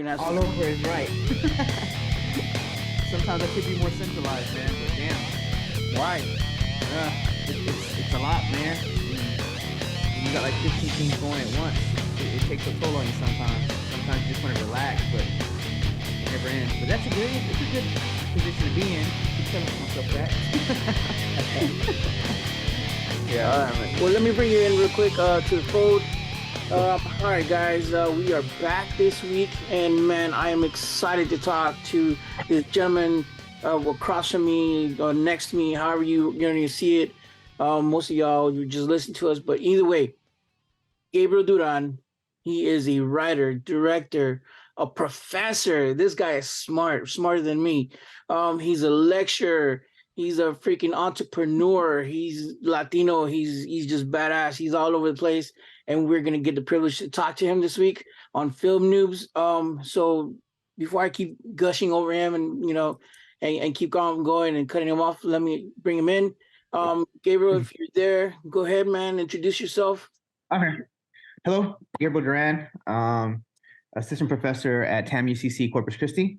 gonna have All some. over is right. Sometimes I should be more centralized, man. But damn, Why? it's a lot, man. You got like 15 things going at once. It takes a toll on you sometimes. Sometimes you just want to relax, but it never ends. But it's a good position to be in. Keep telling myself that. Yeah. All right. Well, let me bring you in real quick to the fold. All right, guys, we are back this week, and man, I am excited to talk to this gentleman across from me or next to me, however you're going to see it. Most of y'all, you just listen to us, but either way, Gabriel Duran, he is a writer, director, a professor. This guy is smarter than me. He's a lecturer. He's a freaking entrepreneur. He's Latino. He's just badass. He's all over the place. And we're gonna get the privilege to talk to him this week on Film Noobs. So before I keep gushing over him and keep going and cutting him off, let me bring him in. Gabriel, if you're there, go ahead, man. Introduce yourself. Okay. Hello, Gabriel Duran, assistant professor at TAM UCC Corpus Christi.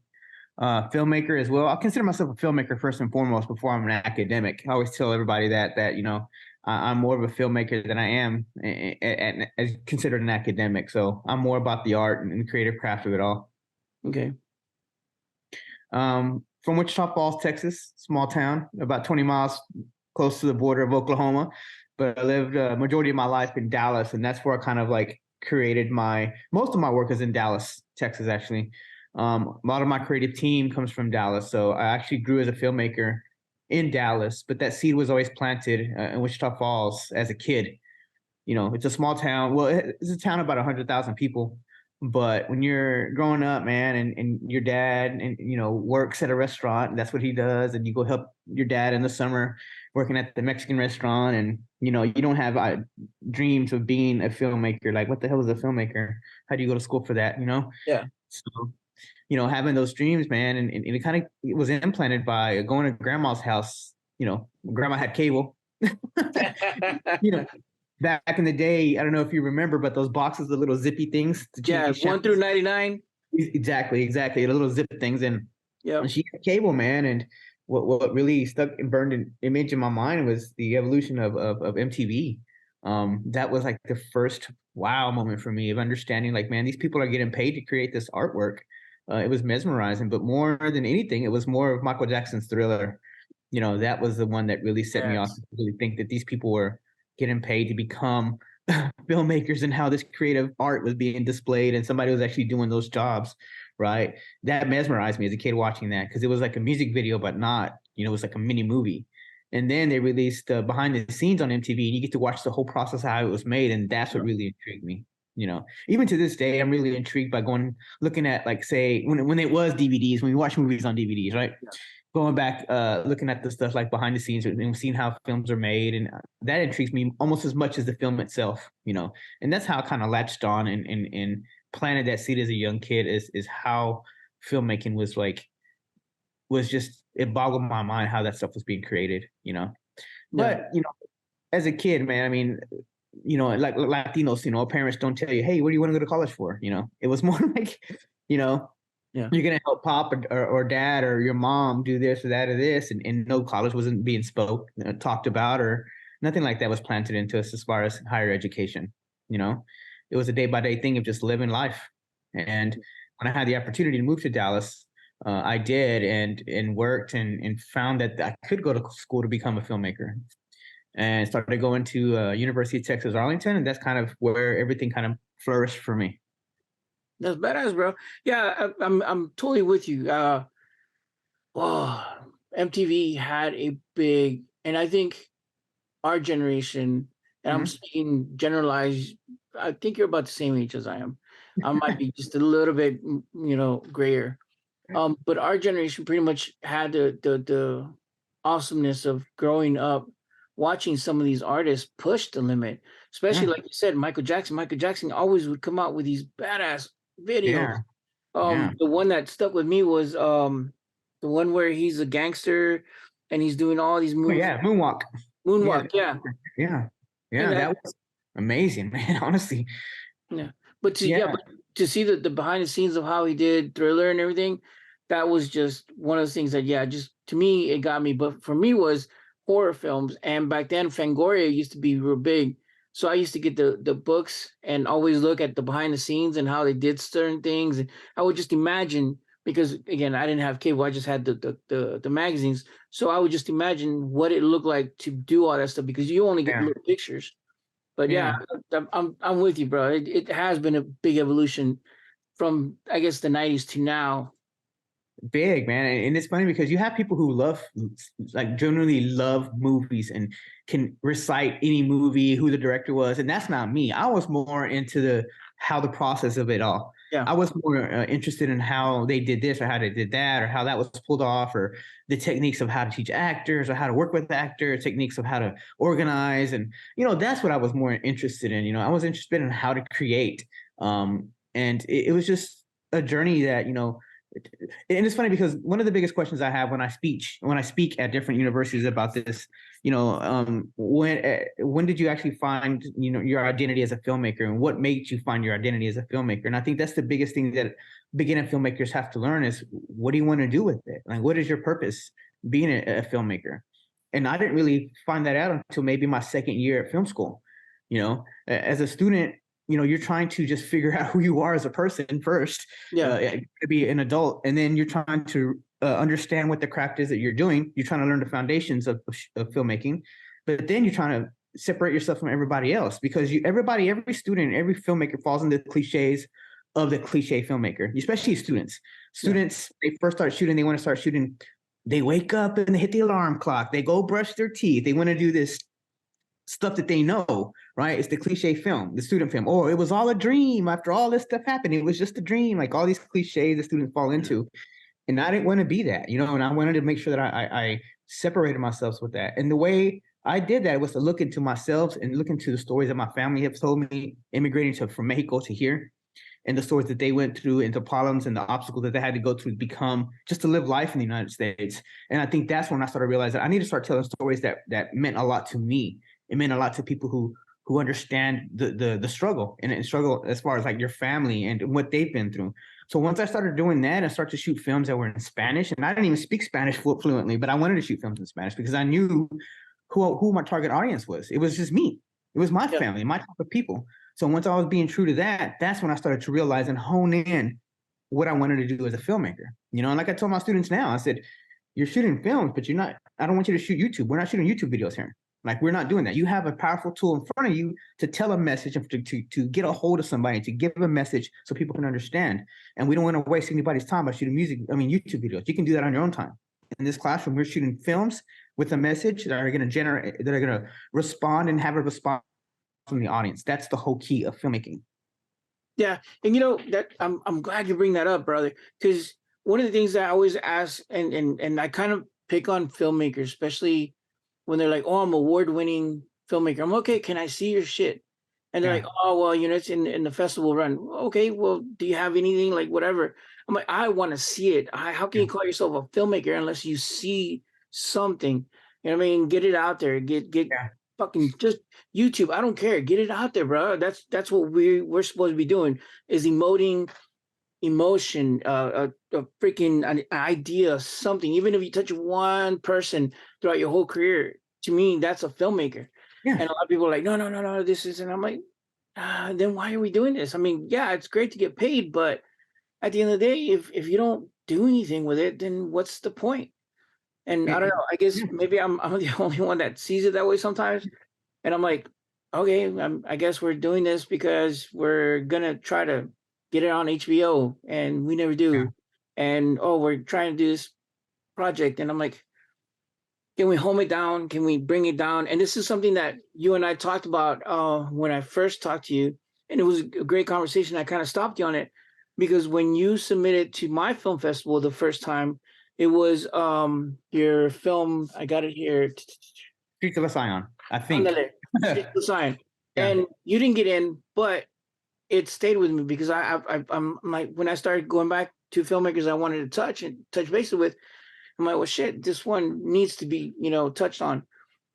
Filmmaker as well. I'll consider myself a filmmaker first and foremost before I'm an academic. I always tell everybody that I'm more of a filmmaker than I am as considered an academic. So I'm more about the art and the creative craft of it all. Okay. From Wichita Falls, Texas, small town, about 20 miles close to the border of Oklahoma. But I lived majority of my life in Dallas, and that's where I kind of like created most of my work is in Dallas, Texas, actually. A lot of my creative team comes from Dallas. So I actually grew as a filmmaker in Dallas, but that seed was always planted in Wichita Falls as a kid. You know, it's a small town. Well, it's a town of about 100,000 people. But when you're growing up, man, and your dad works at a restaurant, that's what he does, and you go help your dad in the summer working at the Mexican restaurant, and you don't have dreams of being a filmmaker. Like, what the hell is a filmmaker? How do you go to school for that? Yeah. So having those dreams, man, and it was implanted by going to grandma's house. Grandma had cable. Back in the day, I don't know if you remember, but those boxes, the little zippy things. Yeah, 1 through 99. Exactly. The little zip things. And she had cable, man. And what really stuck and burned an image in my mind was the evolution of MTV. That was like the first wow moment for me of understanding, like, man, these people are getting paid to create this artwork. It was mesmerizing, but more than anything, it was more of Michael Jackson's Thriller. That was the one that really set me off to really think that these people were getting paid to become filmmakers and how this creative art was being displayed and somebody was actually doing those jobs, right? That mesmerized me as a kid watching that because it was like a music video, but not, it was like a mini movie. And then they released behind the scenes on MTV and you get to watch the whole process, how it was made. And that's what really intrigued me. Even to this day, I'm really intrigued by looking at, like, say, when it was DVDs, when we watch movies on DVDs, right? Yeah. Going back, looking at the stuff like behind the scenes and seeing how films are made. And that intrigues me almost as much as the film itself, and that's how I kind of latched on and planted that seed as a young kid is how filmmaking was just, it boggled my mind how that stuff was being created, But, as a kid, man, I mean, like Latinos, parents don't tell you, hey, what do you want to go to college for? It was more like, you're going to help pop or dad or your mom do this or that or this. And no college wasn't being talked about or nothing like that was planted into us as far as higher education. It was a day by day thing of just living life. And when I had the opportunity to move to Dallas, I did and worked and found that I could go to school to become a filmmaker. And started going to University of Texas, Arlington. And that's kind of where everything kind of flourished for me. That's badass, bro. Yeah, I'm totally with you. MTV had a big, and I think our generation, and I'm speaking generalized, I think you're about the same age as I am. I might be just a little bit, grayer. But our generation pretty much had the awesomeness of growing up watching some of these artists push the limit, especially like you said, Michael Jackson. Michael Jackson always would come out with these badass videos. The one that stuck with me was the one where he's a gangster and he's doing all these moves. Oh, yeah, Moonwalk. Yeah. That was amazing, man. Honestly. Yeah, to see the behind the scenes of how he did Thriller and everything, that was just one of those things that, yeah, just to me it got me. But for me was horror films, and back then Fangoria used to be real big, so I used to get the books and always look at the behind the scenes and how they did certain things. And I would just imagine, because again I didn't have cable, I just had the magazines, so I would just imagine what it looked like to do all that stuff, because you only get little pictures. But yeah, I'm with you, bro. It has been a big evolution from, I guess, the 90s to now. Big, man. And it's funny because you have people who love, like, generally love movies and can recite any movie, who the director was. And that's not me. I was more into how the process of it all. Yeah. I was more interested in how they did this or how they did that or how that was pulled off, or the techniques of how to teach actors or how to work with actors, techniques of how to organize. And, that's what I was more interested in. I was interested in how to create. And it was just a journey that, and it's funny because one of the biggest questions I have when I speak at different universities about this, when did you actually find, your identity as a filmmaker, and what made you find your identity as a filmmaker? And I think that's the biggest thing that beginning filmmakers have to learn is, what do you want to do with it? Like, what is your purpose being a filmmaker? And I didn't really find that out until maybe my second year at film school. As a student, you're trying to just figure out who you are as a person first, to be an adult. And then you're trying to understand what the craft is that you're doing. You're trying to learn the foundations of filmmaking, but then you're trying to separate yourself from everybody else, because every student, every filmmaker falls into the cliches of the cliche filmmaker, especially students. They first start shooting, they want to start shooting. They wake up and they hit the alarm clock. They go brush their teeth. They want to do this stuff that they know, right? It's the cliche film, the student film. Oh, it was all a dream after all this stuff happened. It was just a dream, like all these cliches the students fall into. And I didn't want to be that, and I wanted to make sure that I separated myself with that. And the way I did that was to look into myself and look into the stories that my family have told me, immigrating from Mexico to here, and the stories that they went through, and the problems and the obstacles that they had to go through to become, just to live life in the United States. And I think that's when I started realizing I need to start telling stories that meant a lot to me. It meant a lot to people who understand the struggle and struggle as far as like your family and what they've been through. So once I started doing that, I started to shoot films that were in Spanish, and I didn't even speak Spanish fluently, but I wanted to shoot films in Spanish because I knew who my target audience was. It was just me. It was my family, my type of people. So once I was being true to that, that's when I started to realize and hone in what I wanted to do as a filmmaker. And like I told my students now, I said, you're shooting films, but I don't want you to shoot YouTube. We're not shooting YouTube videos here. Like, we're not doing that. You have a powerful tool in front of you to tell a message and to get a hold of somebody, to give a message so people can understand. And we don't want to waste anybody's time by shooting YouTube videos. You can do that on your own time. In this classroom, we're shooting films with a message that are going to respond and have a response from the audience. That's the whole key of filmmaking. Yeah. And that I'm glad you bring that up, brother, because one of the things that I always ask, and I kind of pick on filmmakers, especially when they're like, oh, I'm award-winning filmmaker. I'm okay. Can I see your shit? And they're like, oh, well, it's in the festival run. Okay, well, do you have anything, like whatever? I'm like, I want to see it. How can you call yourself a filmmaker unless you see something? You know what I mean? Get it out there. Get fucking just YouTube. I don't care. Get it out there, bro. That's what we're supposed to be doing, is emoting emotion, a freaking an idea, something. Even if you touch one person throughout your whole career, to me, that's a filmmaker. And a lot of people are like, no, this is, and I'm like, then why are we doing this? I mean, yeah, it's great to get paid, but at the end of the day, if you don't do anything with it, then what's the point? And I don't know. I guess maybe I'm the only one that sees it that way sometimes. And I'm like, okay, I guess we're doing this because we're gonna try to get it on HBO, and we never do. And we're trying to do this project, and I'm like, can we home it down? Can we bring it down? And this is something that you and I talked about when I first talked to you, and it was a great conversation. I kind of stopped you on it because when you submitted to my film festival the first time, it was your film. I got it here. Streets of Zion, I think. Streets of Zion. And you didn't get in, but it stayed with me because I'm like, when I started going back to filmmakers I wanted to touch base with, I'm like, well, shit, this one needs to be, touched on.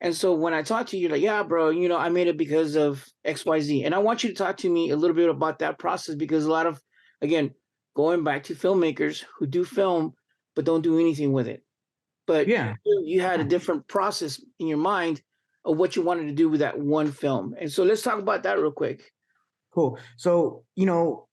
And so when I talked to you, you're like, yeah, bro, I made it because of XYZ. And I want you to talk to me a little bit about that process, because a lot of again, going back to filmmakers who do film but don't do anything with it. But Yeah. you had a different process in your mind of what you wanted to do with that one film. And so let's talk about that real quick. Cool. So,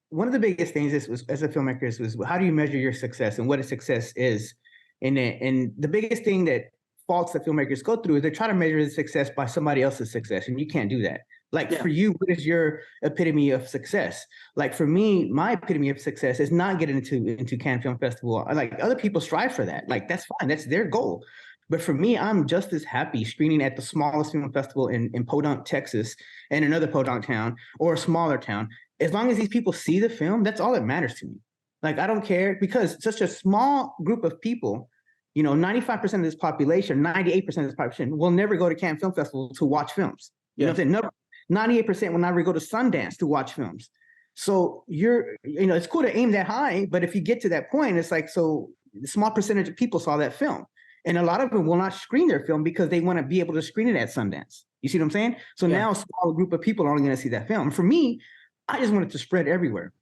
one of the biggest things as a filmmaker is how do you measure your success and what a success is? And the biggest thing that faults that filmmakers go through is they try to measure the success by somebody else's success, and you can't do that. Like for you, what is your epitome of success? Like for me, my epitome of success is not getting into Cannes Film Festival. Like other people strive for that. Like that's fine. That's their goal. But for me, I'm just as happy screening at the smallest film festival in Podunk, Texas, and another Podunk town or a smaller town. As long as these people see the film, that's all that matters to me. Like, I don't care because such a small group of people, 95% of this population, 98% of this population will never go to Cannes Film Festival to watch films. You know what I'm saying? No, 98% will never go to Sundance to watch films. So it's cool to aim that high, but if you get to that point, it's like, so a small percentage of people saw that film. And a lot of them will not screen their film because they want to be able to screen it at Sundance. You see what I'm saying? So now a small group of people are only going to see that film. For me, I just want it to spread everywhere.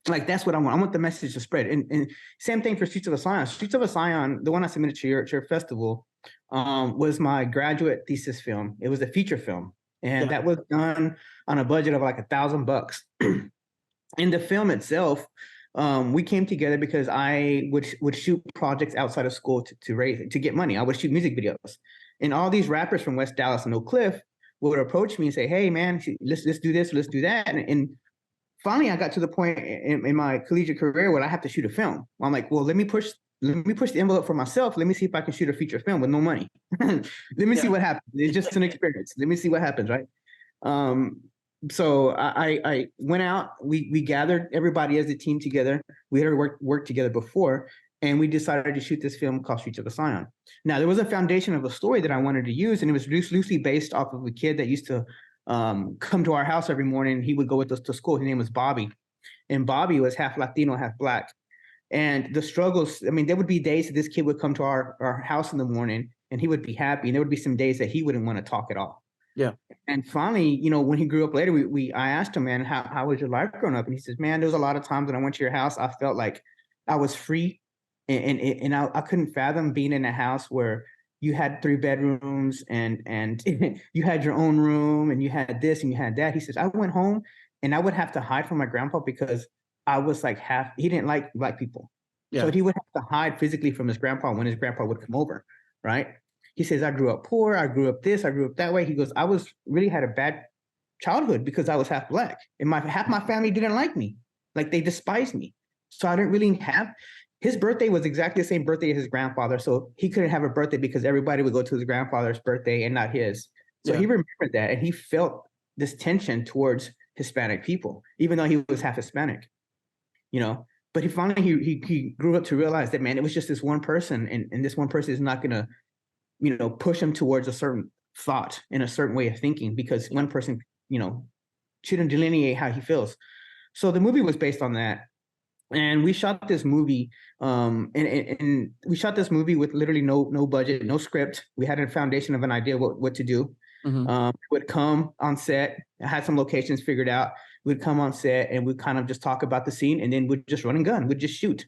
Like, that's what I want. I want the message to spread. And same thing for Streets of a Scion. Streets of a Scion, the one I submitted to your festival, was my graduate thesis film. It was a feature film. And that was done on a budget of like $1,000. In the film itself, we came together because I would shoot projects outside of school to get money. I would shoot music videos, and all these rappers from West Dallas and Oak Cliff would approach me and say, "Hey, man, let's do this, let's do that." And finally, I got to the point in my collegiate career where I have to shoot a film. I'm like, well, let me push the envelope for myself. Let me see if I can shoot a feature film with no money. Let me see what happens. It's just an experience. Let me see what happens, right? So I went out, we gathered everybody as a team together. We had worked together before, and we decided to shoot this film called Streets of a Scion. Now, there was a foundation of a story that I wanted to use, and it was loosely based off of a kid that used to come to our house every morning. He would go with us to school. His name was Bobby, and Bobby was half Latino, half Black. And the struggles, I mean, there would be days that this kid would come to our house in the morning, and he would be happy, and there would be some days that he wouldn't want to talk at all. Yeah. And finally, when he grew up later, I asked him, man, how was your life growing up? And he says, man, there was a lot of times when I went to your house, I felt like I was free, and I couldn't fathom being in a house where you had 3 bedrooms and you had your own room and you had this and you had that. He says, I went home and I would have to hide from my grandpa because I was like he didn't like Black people. Yeah. So he would have to hide physically from his grandpa when his grandpa would come over, right? He says, I grew up poor, I grew up this, I grew up that way. He goes, I really had a bad childhood because I was half Black, and half my family didn't like me. Like, they despised me. So I didn't really have, his birthday was exactly the same birthday as his grandfather. So he couldn't have a birthday because everybody would go to his grandfather's birthday and not his. So he remembered that, and he felt this tension towards Hispanic people, even though he was half Hispanic, But he finally, he grew up to realize that, man, it was just this one person, and this one person is not going to, push him towards a certain thought and a certain way of thinking, because one person, shouldn't delineate how he feels. So the movie was based on that. And we shot this movie, and we shot this movie with literally no budget, no script. We had a foundation of an idea what to do. Mm-hmm. Would come on set. I had some locations figured out. We'd come on set and we'd kind of just talk about the scene, and then we'd just run and gun. We'd just shoot.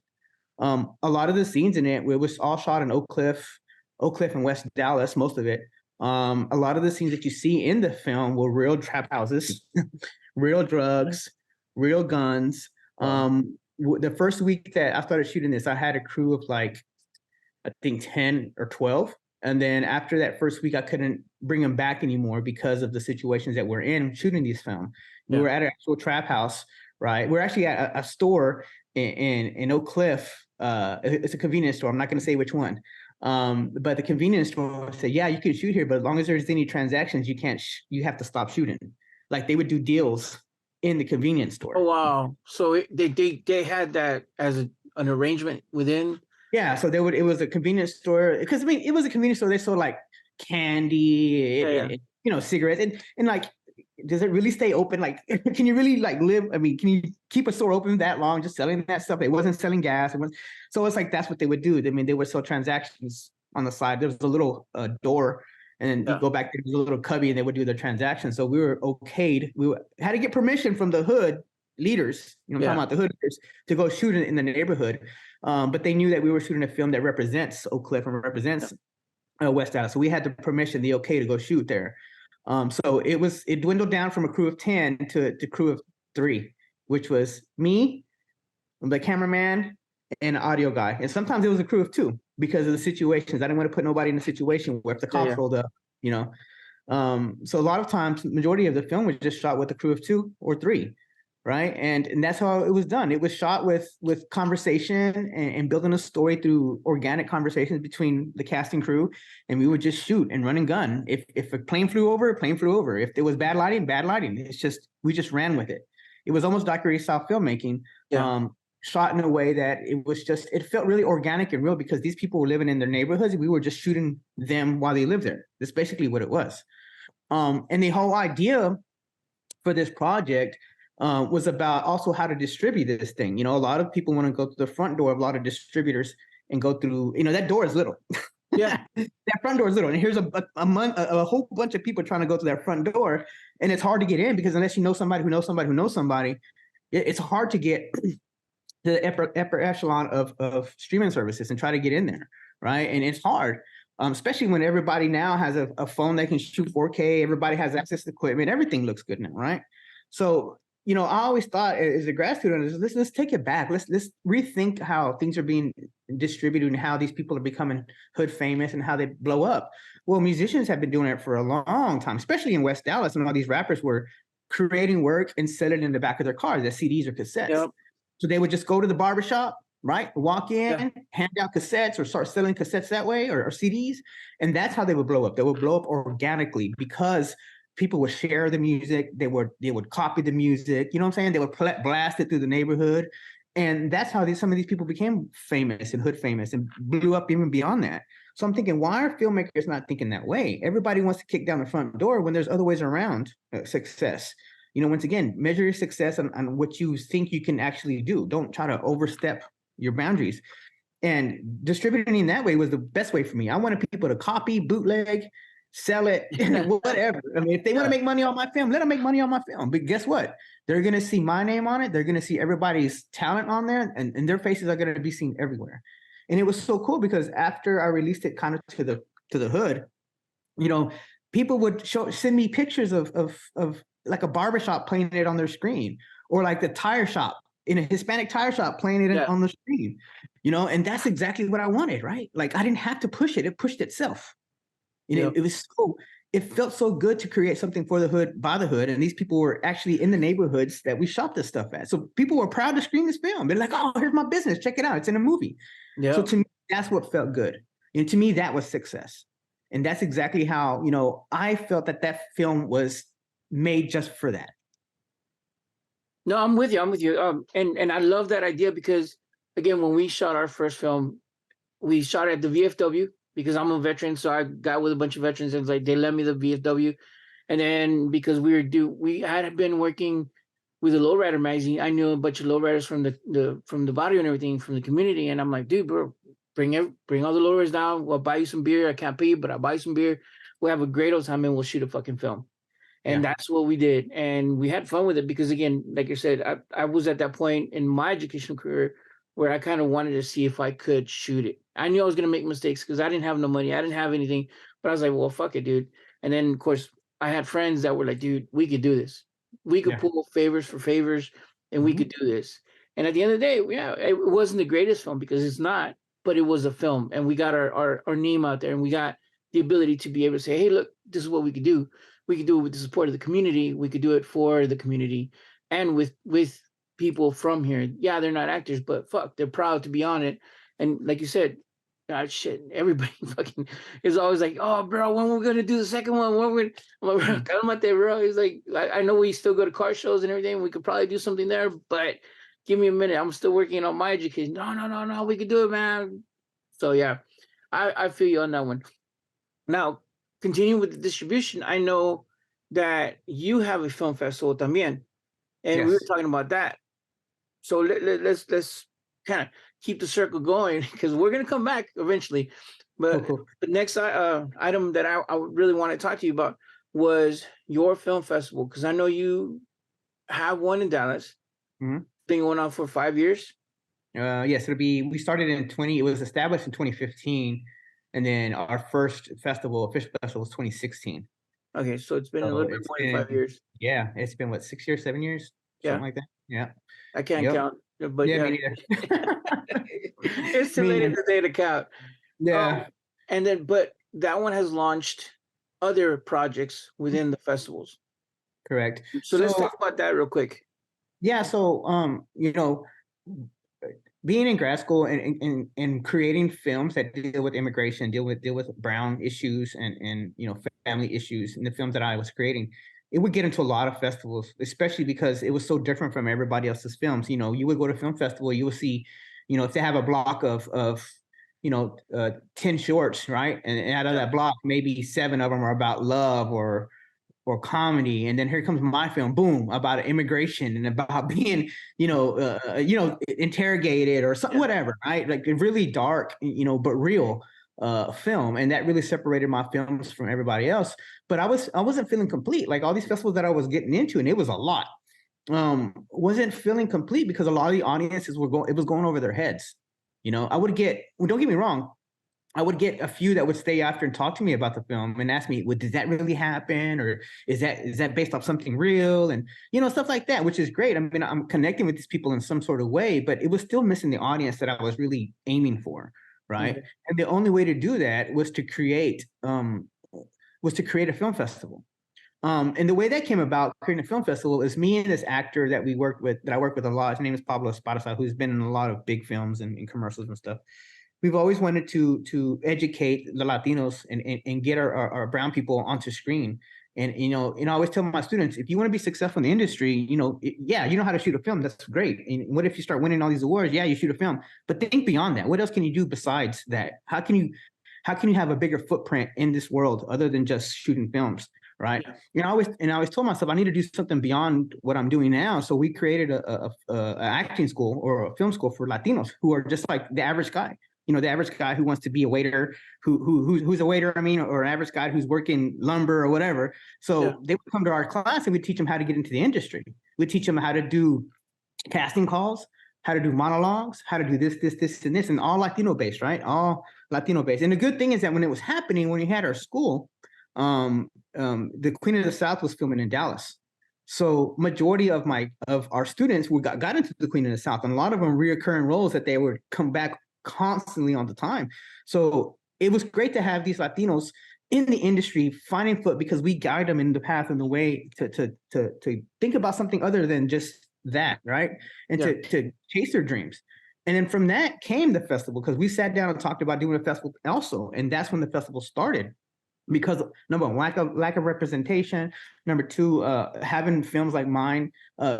A lot of the scenes in it was all shot in Oak Cliff and West Dallas, most of it. A lot of the scenes that you see in the film were real trap houses, real drugs, real guns. The first week that I started shooting this, I had a crew of like, I think 10 or 12. And then after that first week, I couldn't bring them back anymore because of the situations that we're in shooting these films. We were at an actual trap house, right? We're actually at a store in Oak Cliff. It's a convenience store. I'm not going to say which one. But the convenience store said, yeah, you can shoot here, but as long as there's any transactions, you can't, you have to stop shooting. Like, they would do deals in the convenience store. Oh, wow. So they had that as an arrangement within? Yeah. So it was a convenience store, because, I mean, it was a convenience store. They sold like candy, and, cigarettes, and like, does it really stay open? Like, can you really like live? I mean, can you keep a store open that long just selling that stuff? It wasn't selling gas. So it's like, that's what they would do. I mean, they would sell transactions on the side. There was a little door, and then you go back, there's a little cubby, and they would do their transactions. So we were okayed. Had to get permission from the hood leaders, I'm talking about the hood leaders, to go shoot in the neighborhood. But they knew that we were shooting a film that represents Oak Cliff and represents West Dallas. So we had the permission, the okay to go shoot there. So it dwindled down from a crew of 10 to crew of 3, which was me, the cameraman, and an audio guy. And sometimes it was a crew of 2 because of the situations. I didn't want to put nobody in a situation where if the cops rolled up, so a lot of times, majority of the film was just shot with a crew of 2 or 3, right? And that's how it was done. It was shot with conversation and building a story through organic conversations between the cast and crew, and we would just shoot and run and gun. If a plane flew over, a plane flew over. If there was bad lighting. It's just we just ran with it. It was almost documentary style filmmaking, shot in a way that it felt really organic and real because these people were living in their neighborhoods and we were just shooting them while they lived there. That's basically what it was. And the whole idea for this project was about also how to distribute this thing. A lot of people want to go to the front door of a lot of distributors and go through, that door is little. Yeah. That front door is little. And here's a whole bunch of people trying to go to that front door. And it's hard to get in because unless you know somebody who knows somebody who knows somebody, it's hard to get to the upper echelon of streaming services and try to get in there, right? And it's hard, especially when everybody now has a phone that can shoot 4K. Everybody has access to equipment. Everything looks good now, right? So, I always thought as a grad student, let's take it back. Let's rethink how things are being distributed and how these people are becoming hood famous and how they blow up. Well, musicians have been doing it for a long time, especially in West Dallas, and all these rappers were creating work and selling it in the back of their cars as CDs or cassettes. Yep. So they would just go to the barbershop, right? Walk in, hand out cassettes or start selling cassettes that way or CDs. And that's how they would blow up. They would blow up organically because people would share the music. They would copy the music. You know what I'm saying? They would blast it through the neighborhood. And that's how some of these people became famous and hood famous and blew up even beyond that. So I'm thinking, why are filmmakers not thinking that way? Everybody wants to kick down the front door when there's other ways around success. Once again, measure your success on what you think you can actually do. Don't try to overstep your boundaries. And distributing in that way was the best way for me. I wanted people to copy, bootleg, sell it, whatever. I mean, if they want to make money on my film, let them make money on my film. But guess what? They're going to see my name on it. They're going to see everybody's talent on there, and their faces are going to be seen everywhere. And it was so cool because after I released it kind of to the hood, people would send me pictures of like a barbershop playing it on their screen, or like the tire shop in a Hispanic tire shop playing it on the screen, and that's exactly what I wanted, right? Like I didn't have to push it. It pushed itself. It felt so good to create something for the hood, by the hood. And these people were actually in the neighborhoods that we shot this stuff at. So people were proud to screen this film. They're like, oh, here's my business. Check it out. It's in a movie. Yep. So to me, that's what felt good. And to me, that was success. And that's exactly how, I felt that film was made just for that. No, I'm with you. And I love that idea because, again, when we shot our first film, we shot at the VFW because I'm a veteran. So I got with a bunch of veterans and they let me the VFW. And then because we had been working with a lowrider magazine, I knew a bunch of lowriders from the barrio and everything from the community. And I'm like, dude, bro, bring all the lowriders down. We'll buy you some beer. I can't pay you, but I'll buy you some beer. We'll have a great old time and we'll shoot a fucking film. And that's what we did. And we had fun with it because, again, like you said, I was at that point in my educational career where I kind of wanted to see if I could shoot it. I knew I was going to make mistakes because I didn't have no money. I didn't have anything. But I was like, well, fuck it, dude. And then, of course, I had friends that were like, dude, we could do this. We could pull favors for favors and we could do this. And at the end of the day, it wasn't the greatest film because it's not, but it was a film. And we got our name out there and we got the ability to be able to say, hey, look, this is what we could do. We could do it with the support of the community. We could do it for the community and with people from here. Yeah, they're not actors, but fuck, they're proud to be on it. And like you said, shit, everybody fucking is always like, oh, bro, when we're going to do the second one? I'm like, bro. He's like, I know we still go to car shows and everything. We could probably do something there, but give me a minute. I'm still working on my education. No, we could do it, man. So, yeah, I feel you on that one. Now, continuing with the distribution, I know that you have a film festival también, and we were talking about that. So let's kind of keep the circle going because we're gonna come back eventually. But the next item that I really want to talk to you about was your film festival because I know you have one in Dallas. Mm-hmm. Been going on for 5 years? Yes, we started it was established in 2015, and then our first official festival was 2016. Okay, so it's been a So little bit it's more than been, 5 years. yeah, it's been what, 6 years, 7 years, Yeah, something like that. Yeah. I can't Yep. count, but Yeah, yeah, me neither. it's too Me late in neither. the day to count. Yeah, And then, but that one has launched other projects within the festivals. correct. So let's So talk about that real quick. yeah, so being in grad school and creating films that deal with immigration, deal with brown issues and family issues in the films that I was creating, it would get into a lot of festivals, especially because it was so different from everybody else's films. You would go to film festival, you would see, if they have a block of 10 shorts, right? And out of that block, maybe 7 of them are about love or comedy, and then here comes my film, boom, about immigration and about being interrogated or something, whatever, right? Like a really dark, but real film, and that really separated my films from everybody else. But I wasn't feeling complete. Like all these festivals that I was getting into, and it was a lot, wasn't feeling complete because a lot of the audiences it was going over their heads. I would get, well, don't get me wrong, I would get a few that would stay after and talk to me about the film and ask me, well, did that really happen? Or is that based off something real? And, stuff like that, which is great. I mean, I'm connecting with these people in some sort of way, but it was still missing the audience that I was really aiming for. Right. Okay. And the only way to do that was to create a film festival. And the way that came about, creating a film festival, is me and this actor that I work with a lot. His name is Pablo Esparza, who's been in a lot of big films and commercials and stuff. We've always wanted to educate the Latinos and get our brown people onto screen. And I always tell my students, if you want to be successful in the industry, you know how to shoot a film. That's great. And what if you start winning all these awards? Yeah, you shoot a film, but think beyond that. What else can you do besides that? How can you have a bigger footprint in this world other than just shooting films? Right. I always told myself I need to do something beyond what I'm doing now. So we created a acting school or a film school for Latinos who are just like the average guy. The average guy who wants to be a waiter, who's a waiter, or an average guy who's working lumber or whatever. So they would come to our class and we teach them how to get into the industry. We teach them how to do casting calls, how to do monologues, how to do this, and all Latino based, right? All Latino based. And the good thing is that when it was happening, when we had our school, the Queen of the South was filming in Dallas. So majority of our students got into the Queen of the South, and a lot of them reoccurring roles that they would come back constantly on the time. So it was great to have these Latinos in the industry finding foot, because we guide them in the path and the way to think about something other than just that, right? And to chase their dreams. And then from that came the festival, because we sat down and talked about doing a festival also. And that's when the festival started. Because number one, lack of representation. Number two, having films like mine,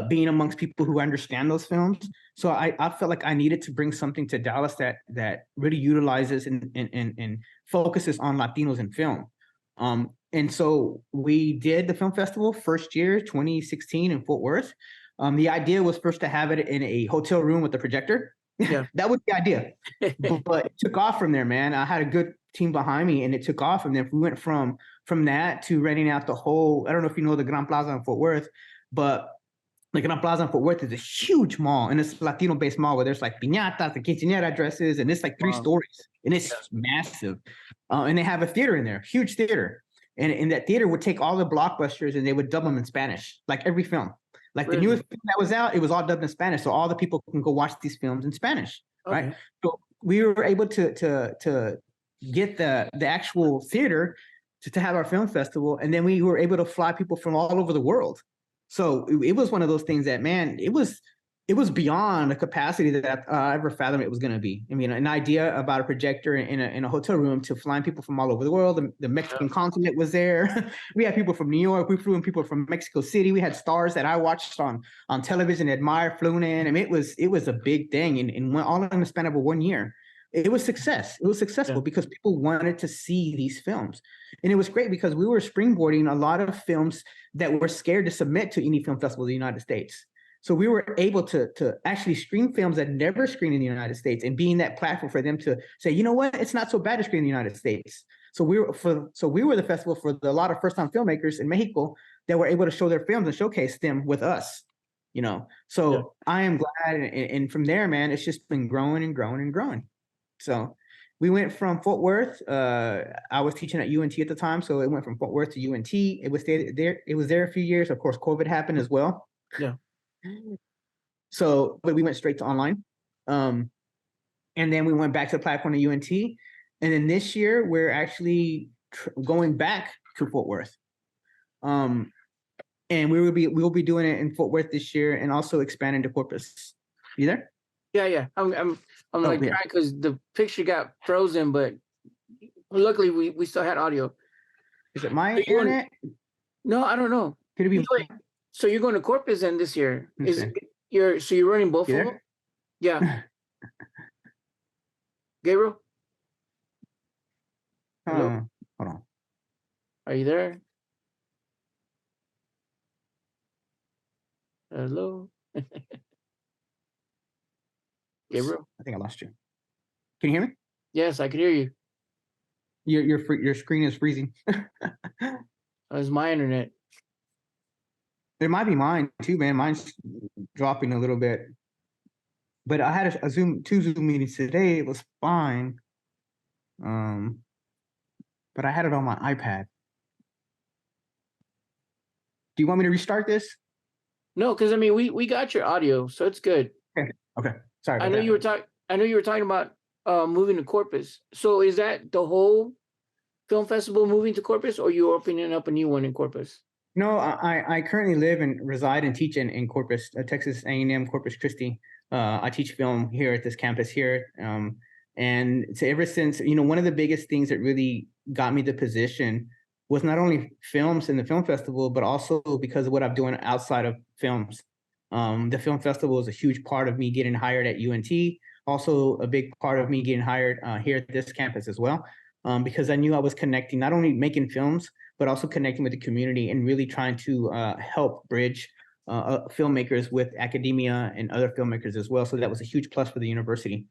being amongst people who understand those films. So I felt like I needed to bring something to Dallas that really utilizes and focuses on Latinos in film. And so we did the film festival first year, 2016 in Fort Worth. The idea was first to have it in a hotel room with a projector. Yeah. That was the idea. But it took off from there, man. I had a good team behind me, and it took off. And then we went from that to renting out the whole, I don't know if you know the Grand Plaza in Fort Worth, but the Grand Plaza in Fort Worth is a huge mall, and it's a Latino-based mall where there's like piñatas and quinceañera dresses, and it's like 3 stories, and it's massive. And they have a theater in there, huge theater. And in that theater would take all the blockbusters and they would dub them in Spanish, like every film. Like the newest film that was out, it was all dubbed in Spanish, so all the people can go watch these films in Spanish, right? So we were able to get the actual theater to have our film festival, and then we were able to fly people from all over the world. So it was one of those things that, man, it was beyond the capacity that I ever fathomed it was going to be. I mean, an idea about a projector in a hotel room to flying people from all over the world. The Mexican consulate was there. We had people from New York. We flew in people from Mexico City. We had stars that I watched on television, admire, flew in. I mean, it was a big thing, and went all in the span of 1 year. It was success. It was successful because people wanted to see these films. And it was great because we were springboarding a lot of films that were scared to submit to any film festival in the United States. So we were able to actually screen films that never screened in the United States, and being that platform for them to say, you know what, it's not so bad to screen in the United States. So we were the festival for a lot of first-time filmmakers in Mexico that were able to show their films and showcase them with us. So I am glad. And from there, man, it's just been growing and growing and growing. So we went from Fort Worth. I was teaching at UNT at the time. So it went from Fort Worth to UNT. It was there. It was there a few years. Of course, COVID happened as well. Yeah. So, but we went straight to online. And then we went back to the platform at UNT. And then this year, we're actually going back to Fort Worth. And we'll be doing it in Fort Worth this year, and also expanding to Corpus. You there? Yeah. I'm trying because the picture got frozen, but luckily we still had audio. Is it my internet? No, I don't know. Could it be? So you're going to Corpus then this year? You're running both of them? Yeah. Gabriel? Hold on. Are you there? Hello? Gabriel? I think I lost you. Can you hear me? Yes, I can hear you. Your screen is freezing. It's my internet. It might be mine too, man. Mine's dropping a little bit. But I had two Zoom meetings today. It was fine. But I had it on my iPad. Do you want me to restart this? No, because I mean we got your audio, so it's good. Okay. Sorry. I know you were talking about moving to Corpus. So is that the whole film festival moving to Corpus, or you opening up a new one in Corpus? No, I currently live and reside and teach in Corpus, Texas A&M Corpus Christi. I teach film here at this campus here. And so ever since, one of the biggest things that really got me the position was not only films in the film festival, but also because of what I'm doing outside of films. The film festival is a huge part of me getting hired at UNT, also a big part of me getting hired here at this campus as well, because I knew I was connecting, not only making films, but also connecting with the community and really trying to help bridge filmmakers with academia and other filmmakers as well. So that was a huge plus for the university.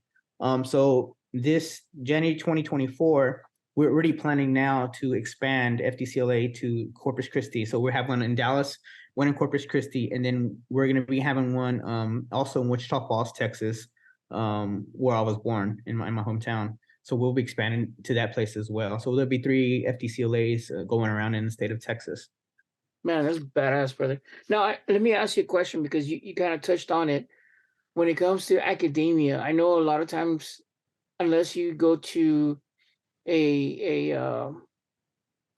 So this January 2024, we're already planning now to expand FDCLA to Corpus Christi. So we have one in Dallas, one in Corpus Christi, and then we're going to be having one also in Wichita Falls, Texas, where I was born in my hometown. So we'll be expanding to that place as well. So there'll be 3 FDCLAs going around in the state of Texas. Man, that's badass, brother. Now, let me ask you a question, because you kind of touched on it. When it comes to academia, I know a lot of times, unless you go to I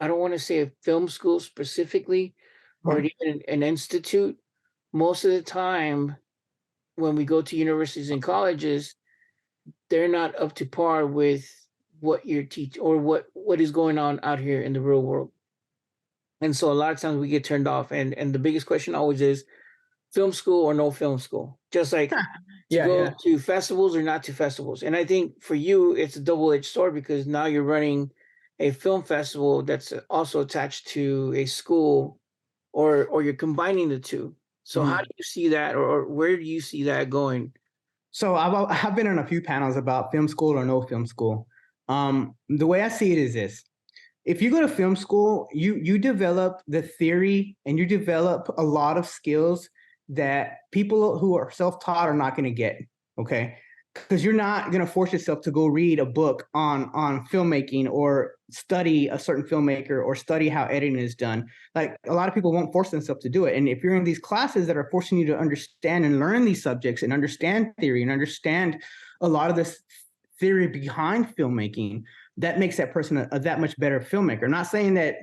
don't want to say a film school specifically, or even an institute, most of the time when we go to universities and colleges, they're not up to par with what you're teaching or what is going on out here in the real world. And so a lot of times we get turned off. And the biggest question always is, film school or no film school? Just like go to festivals or not to festivals. And I think for you, it's a double-edged sword, because now you're running a film festival that's also attached to a school, or you're combining the two. So how do you see that, or where do you see that going? So I've been on a few panels about film school or no film school. The way I see it is this: if you go to film school, you develop the theory and you develop a lot of skills that people who are self-taught are not going to get, okay? Because you're not going to force yourself to go read a book on filmmaking, or study a certain filmmaker, or study how editing is done. Like, a lot of people won't force themselves to do it. And if you're in these classes that are forcing you to understand and learn these subjects and understand theory and understand a lot of this theory behind filmmaking, that makes that person a that much better filmmaker. I'm not saying that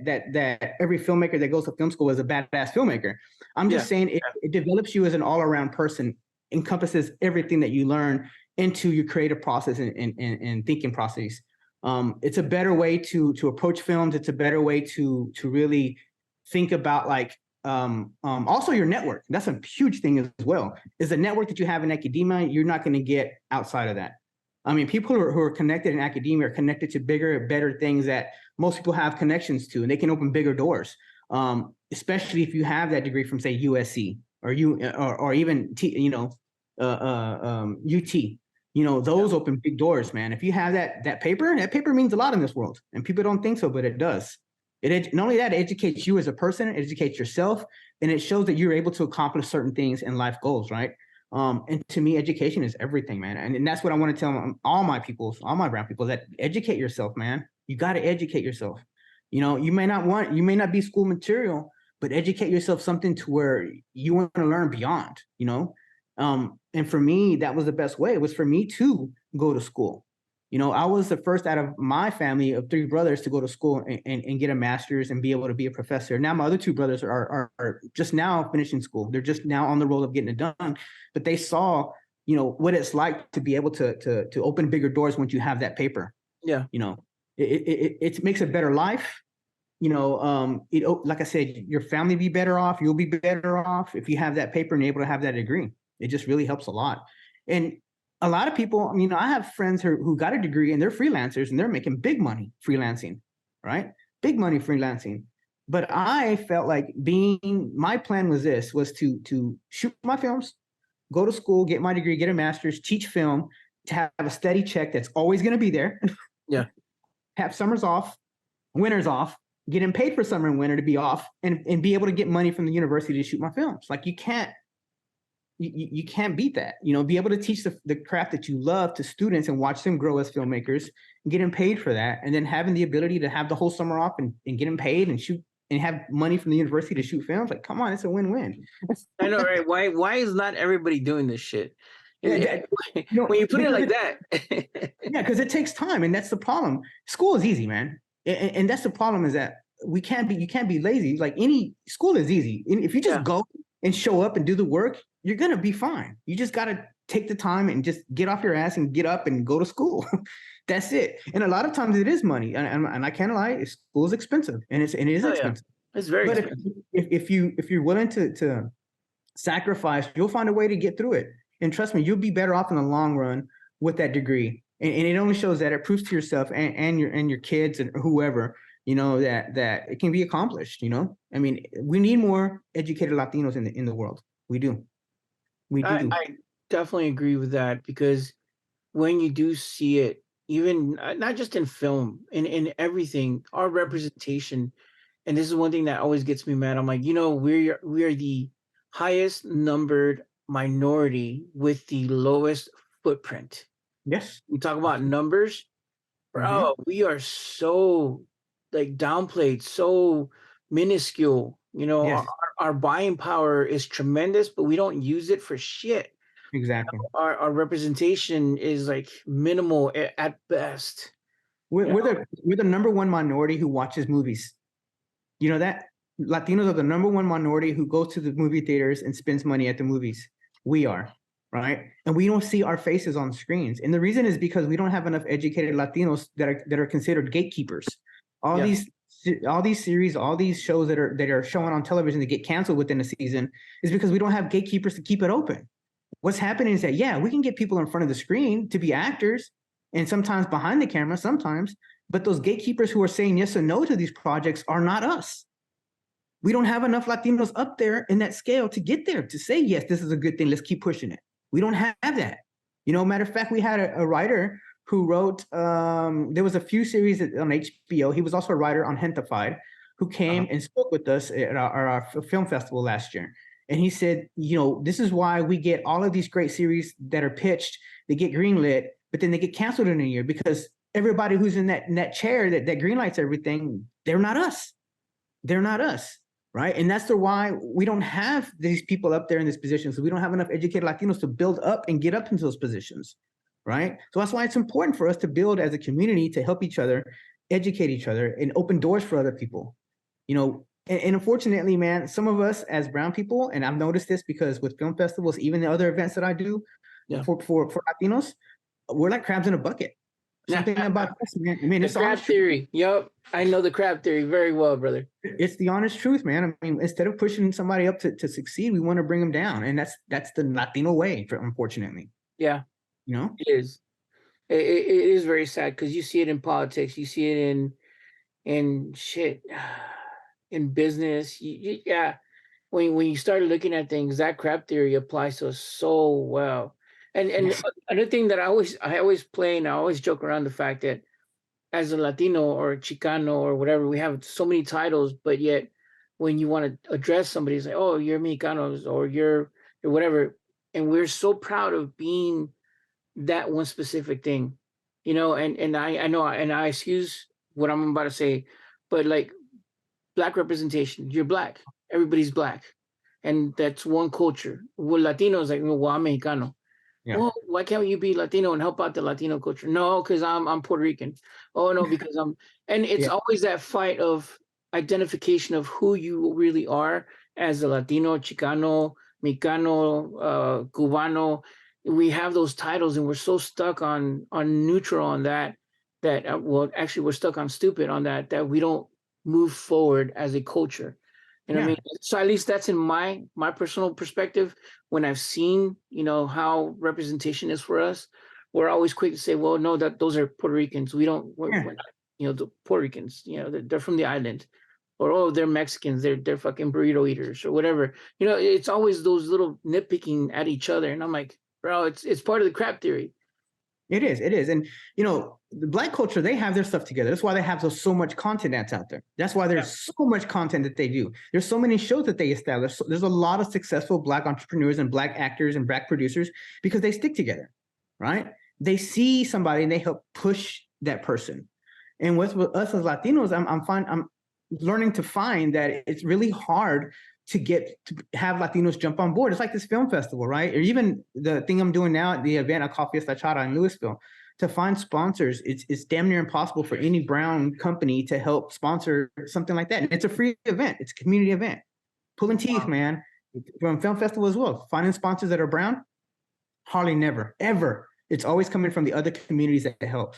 every filmmaker that goes to film school is a badass filmmaker. I'm just saying it develops you as an all-around person, encompasses everything that you learn into your creative process and thinking process. It's a better way to approach films. It's a better way to really think about, like, also your network. That's a huge thing as well. Is the network that you have in academia, you're not going to get outside of that. I mean, people who are connected in academia are connected to bigger, better things that most people have connections to, and they can open bigger doors. Especially if you have that degree from, say, USC or even UT. Those open big doors, man. If you have that paper means a lot in this world, and people don't think so, but it does. Not only that, it educates you as a person, it educates yourself, and it shows that you're able to accomplish certain things in life goals, right? And to me, education is everything, man. And that's what I want to tell all my brown people, that educate yourself, man. You got to educate yourself. You may not be school material, but educate yourself something to where you want to learn beyond, and for me, that was the best way. It was for me to go to school. I was the first out of my family of 3 brothers to go to school and get a master's and be able to be a professor. Now my other 2 brothers are just now finishing school. They're just now on the road of getting it done, but they saw, what it's like to be able to open bigger doors once you have that paper. Yeah. It makes a better life. Like I said, your family be better off. You'll be better off if you have that paper and able to have that degree. It just really helps a lot. And a lot of people, I have friends who got a degree and they're freelancers and they're making big money freelancing, right? Big money freelancing. But I felt like my plan was to shoot my films, go to school, get my degree, get a master's, teach film, to have a steady check that's always going to be there. Yeah. Have summers off, winters off, getting paid for summer and winter to be off, and be able to get money from the university to shoot my films. Like you can't beat that. Be able to teach the craft that you love to students and watch them grow as filmmakers and get them paid for that. And then having the ability to have the whole summer off and get them paid and shoot and have money from the university to shoot films. Like, come on, it's a win-win. I know, right? Why is not everybody doing this shit? Yeah, when you put it like that. Yeah, because it takes time, and that's the problem. School is easy, man. And that's the problem, is that you can't be lazy. Like, any school is easy. If you just go and show up and do the work, you're going to be fine. You just got to take the time and just get off your ass and get up and go to school. That's it. And a lot of times it is money. And I can't lie, school is expensive, and it is expensive. Yeah. It's very expensive. If you're willing to sacrifice, you'll find a way to get through it. And trust me, you'll be better off in the long run with that degree. And it only shows that it proves to yourself and your kids and whoever, that it can be accomplished. We need more educated Latinos in the world. We do. I definitely agree with that, because when you do see it, even not just in film, in everything, our representation, and this is one thing that always gets me mad. I'm like, we are the highest numbered minority with the lowest footprint. Yes. We talk about numbers, bro. We are so downplayed, so minuscule. Yes. Our buying power is tremendous, but we don't use it for shit. Exactly. Our representation is minimal at best. We're the number one minority who watches movies. You know that? Latinos are the number one minority who goes to the movie theaters and spends money at the movies. We are, right? And we don't see our faces on screens. And the reason is because we don't have enough educated Latinos that are considered gatekeepers. All these series, all these shows that are showing on television that get canceled within a season is because we don't have gatekeepers to keep it open. What's happening is that, we can get people in front of the screen to be actors, and sometimes behind the camera, but those gatekeepers who are saying yes or no to these projects are not us. We don't have enough Latinos up there in that scale to get there, to say, yes, this is a good thing, let's keep pushing it. We don't have that. Matter of fact, we had a writer who wrote, there was a few series on HBO. He was also a writer on Hentified, who came and spoke with us at our film festival last year. And he said, this is why we get all of these great series that are pitched, they get greenlit, but then they get canceled in a year, because everybody who's in that chair that greenlights everything, they're not us. They're not us, right? And that's why we don't have these people up there in this position. So we don't have enough educated Latinos to build up and get up into those positions, right? So that's why it's important for us to build as a community, to help each other, educate each other, and open doors for other people. And unfortunately, man, some of us as brown people, and I've noticed this because with film festivals, even the other events that I do for Latinos, we're like crabs in a bucket. Something about us, man. The crab theory. Yep. I know the crab theory very well, brother. It's the honest truth, man. Instead of pushing somebody up to succeed, we want to bring them down. And that's the Latino way, unfortunately. Yeah. It is. It is very sad, because you see it in politics. You see it in shit. In business, when you start looking at things, that crab theory applies to us so well. And another thing that I always play, and I always joke around the fact that as a Latino or Chicano or whatever, we have so many titles, but yet when you want to address somebody, it's like, oh, you're Mexicanos or you're whatever. And we're so proud of being that one specific thing, and I know, and I excuse what I'm about to say, but like black representation, you're black, everybody's black, and that's one culture. Well, Latino is like, well, I'm Mexicano. Yeah. Well, why can't you be Latino and help out the Latino culture? No, because I'm Puerto Rican. Oh no, because and it's Yeah. always that fight of identification of who you really are as a Latino, Chicano, Mexicano, Cubano. We have those titles, and we're so stuck on neutral on that well, actually, we're stuck on stupid on that we don't move forward as a culture. You know what I mean? So at least that's in my personal perspective. When I've seen, how representation is for us, we're always quick to say, well, no, that those are Puerto Ricans. We're not, the Puerto Ricans, they're from the island. Or, oh, they're Mexicans, they're fucking burrito eaters or whatever. It's always those little nitpicking at each other. And I'm like, bro, it's part of the crap theory. It is. And, the Black culture, they have their stuff together. That's why they have so much content that's out there. That's why there's so much content that they do. There's so many shows that they establish. So there's a lot of successful Black entrepreneurs and Black actors and Black producers because they stick together, right? They see somebody and they help push that person. And with us as Latinos, I'm learning to find that it's really hard to have Latinos jump on board. It's like this film festival, right? Or even the thing I'm doing now at the event at Coffee Estachada in Louisville. To find sponsors, it's damn near impossible for any brown company to help sponsor something like that. And it's a free event. It's a community event. Pulling teeth, man. From film festival as well. Finding sponsors that are brown, hardly never, ever. It's always coming from the other communities that help.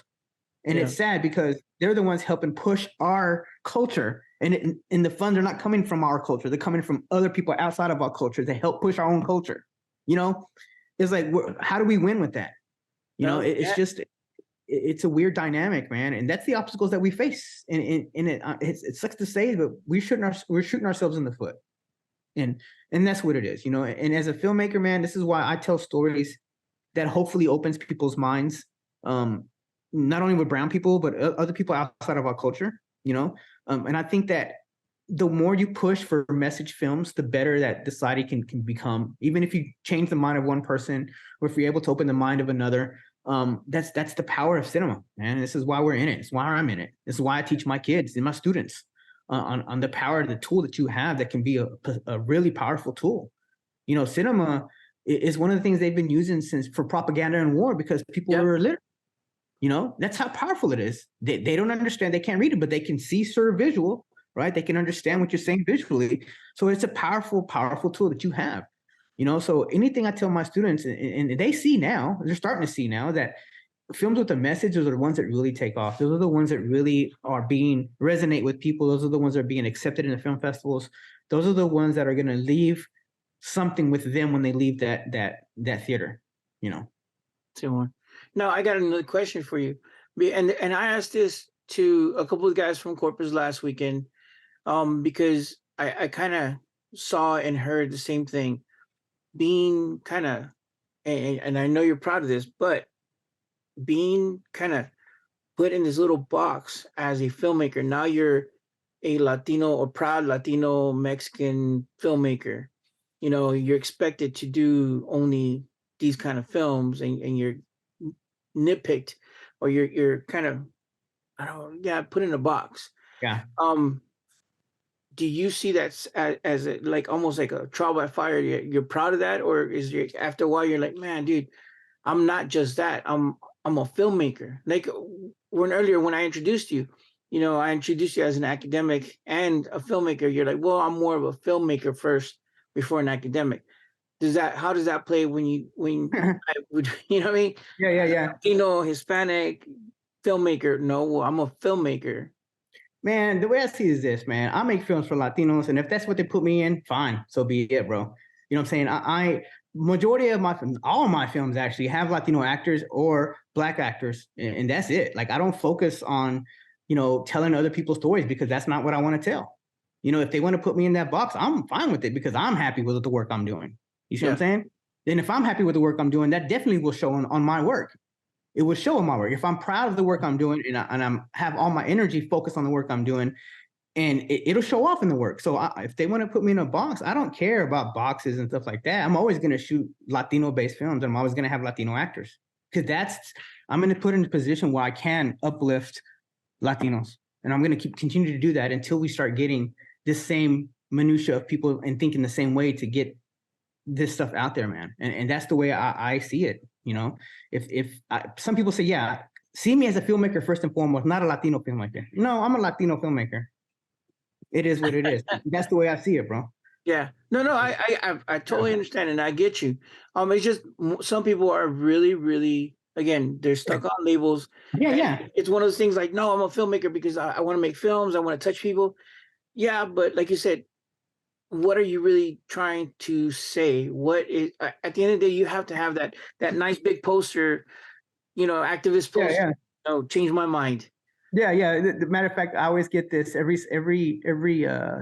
And it's sad because they're the ones helping push our culture. And the funds are not coming from our culture. They're coming from other people outside of our culture that help push our own culture. It's like, how do we win with that? It's a weird dynamic, man. And that's the obstacles that we face. And it sucks to say, but we're shooting ourselves in the foot. And that's what it is, And as a filmmaker, man, this is why I tell stories that hopefully opens people's minds, not only with brown people, but other people outside of our culture, and I think that the more you push for message films, the better that the society can become. Even if you change the mind of one person, or if you're able to open the mind of another, that's the power of cinema, man. This is why we're in it. It's why I'm in it. This is why I teach my kids and my students on the power of the tool that you have that can be a really powerful tool. Cinema is one of the things they've been using for propaganda and war because people are illiterate. That's how powerful it is. They don't understand. They can't read it, but they can see visual, right? They can understand what you're saying visually. So it's a powerful, powerful tool that you have. So anything I tell my students, and they see now, they're starting to see now that films with a message, those are the ones that really take off. Those are the ones that really resonate with people. Those are the ones that are being accepted in the film festivals. Those are the ones that are going to leave something with them when they leave that theater, Now, I got another question for you. And I asked this to a couple of guys from Corpus last weekend because I kind of saw and heard the same thing. Being kind of, and I know you're proud of this, but being kind of put in this little box as a filmmaker. Now you're a Latino or proud Latino Mexican filmmaker. You're expected to do only these kind of films, and you're nitpicked, or you're kind of put in a box. Do you see that as like almost like a trial by fire? You're proud of that, or after a while you're like, man, dude, I'm not just that. I'm a filmmaker. Like when I introduced you, I introduced you as an academic and a filmmaker. You're like, well, I'm more of a filmmaker first before an academic. How does that play when you know what I mean? Yeah. Hispanic filmmaker. No, I'm a filmmaker. Man, the way I see it is this, man. I make films for Latinos, and if that's what they put me in, fine. So be it, bro. You know what I'm saying? I majority of all of my films actually have Latino actors or Black actors, and that's it. Like I don't focus on, telling other people's stories because that's not what I want to tell. If they want to put me in that box, I'm fine with it because I'm happy with the work I'm doing. You see what I'm saying? Then if I'm happy with the work I'm doing, that definitely will show on my work. It will show in my work. If I'm proud of the work I'm doing and I have all my energy focused on the work I'm doing, and it'll show off in the work. So if they want to put me in a box, I don't care about boxes and stuff like that. I'm always going to shoot Latino-based films. I'm always going to have Latino actors, because I'm going to put in a position where I can uplift Latinos, and I'm going to continue to do that until we start getting this same minutia of people and thinking the same way to get this stuff out there, man. And that's the way I see it. You know, if some people say, yeah, see me as a filmmaker first and foremost, not a Latino filmmaker. No, I'm a Latino filmmaker. It is what it is. That's the way I see it, bro. Yeah. No, I totally understand, and I get you. It's just some people are really, really, again, they're stuck on labels. Yeah. It's one of those things like, no, I'm a filmmaker because I want to make films. I want to touch people. Yeah, but like you said, what are you really trying to say? What is, at the end of the day, you have to have that nice big poster, activist poster. Yeah. Change my mind. Yeah. The matter of fact, I always get this every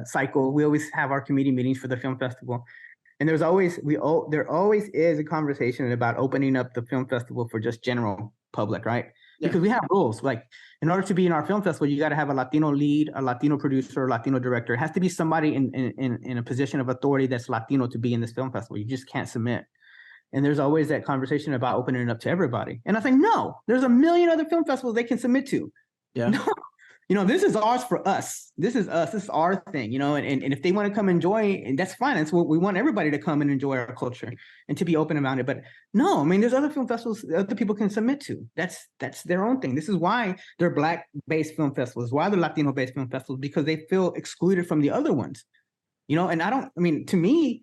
cycle. We always have our committee meetings for the film festival, and there always is a conversation about opening up the film festival for just general public, right? Yeah. Because we have rules. Like, in order to be in our film festival, you got to have a Latino lead, a Latino producer, a Latino director. It has to be somebody in a position of authority that's Latino to be in this film festival. You just can't submit. And there's always that conversation about opening it up to everybody. And I think, no, there's a million other film festivals they can submit to. Yeah. No, this is ours for us. This is us. This is our thing, and if they want to come enjoy, and that's fine. That's what we want, everybody to come and enjoy our culture and to be open about it. But no, I mean, there's other film festivals other people can submit to. That's their own thing. This is why they're Black-based film festivals, why they're Latino-based film festivals, because they feel excluded from the other ones. And to me,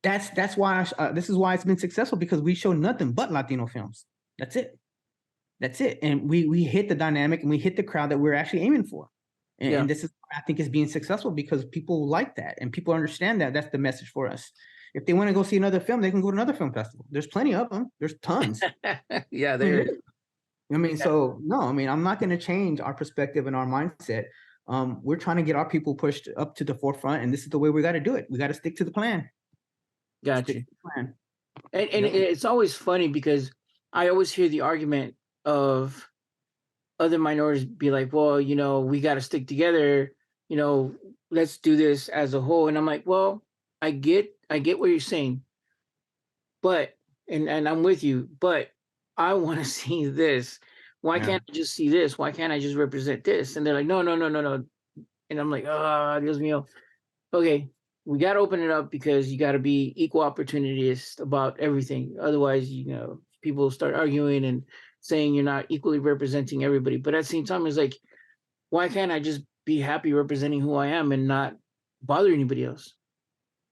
that's why this is why it's been successful, because we show nothing but Latino films. That's it. And we hit the dynamic and we hit the crowd that we're actually aiming for. And this is, I think, is being successful because people like that and people understand that that's the message for us. If they want to go see another film, they can go to another film festival. There's plenty of them. There's tons. Yeah, there is. So no, I'm not going to change our perspective and our mindset. We're trying to get our people pushed up to the forefront, and this is the way we got to do it. We got to stick to the plan. Gotcha. And it's always funny because I always hear the argument of other minorities be like, well, we got to stick together, let's do this as a whole. And I'm like, well, I get what you're saying, but, and I'm with you, but I want to see this. Why can't I just see this? Why can't I just represent this? And they're like, no. And I'm like, Dios mío. Okay, we got to open it up because you got to be equal opportunist about everything. Otherwise, people start arguing and saying you're not equally representing everybody. But at the same time, it's like, why can't I just be happy representing who I am and not bother anybody else?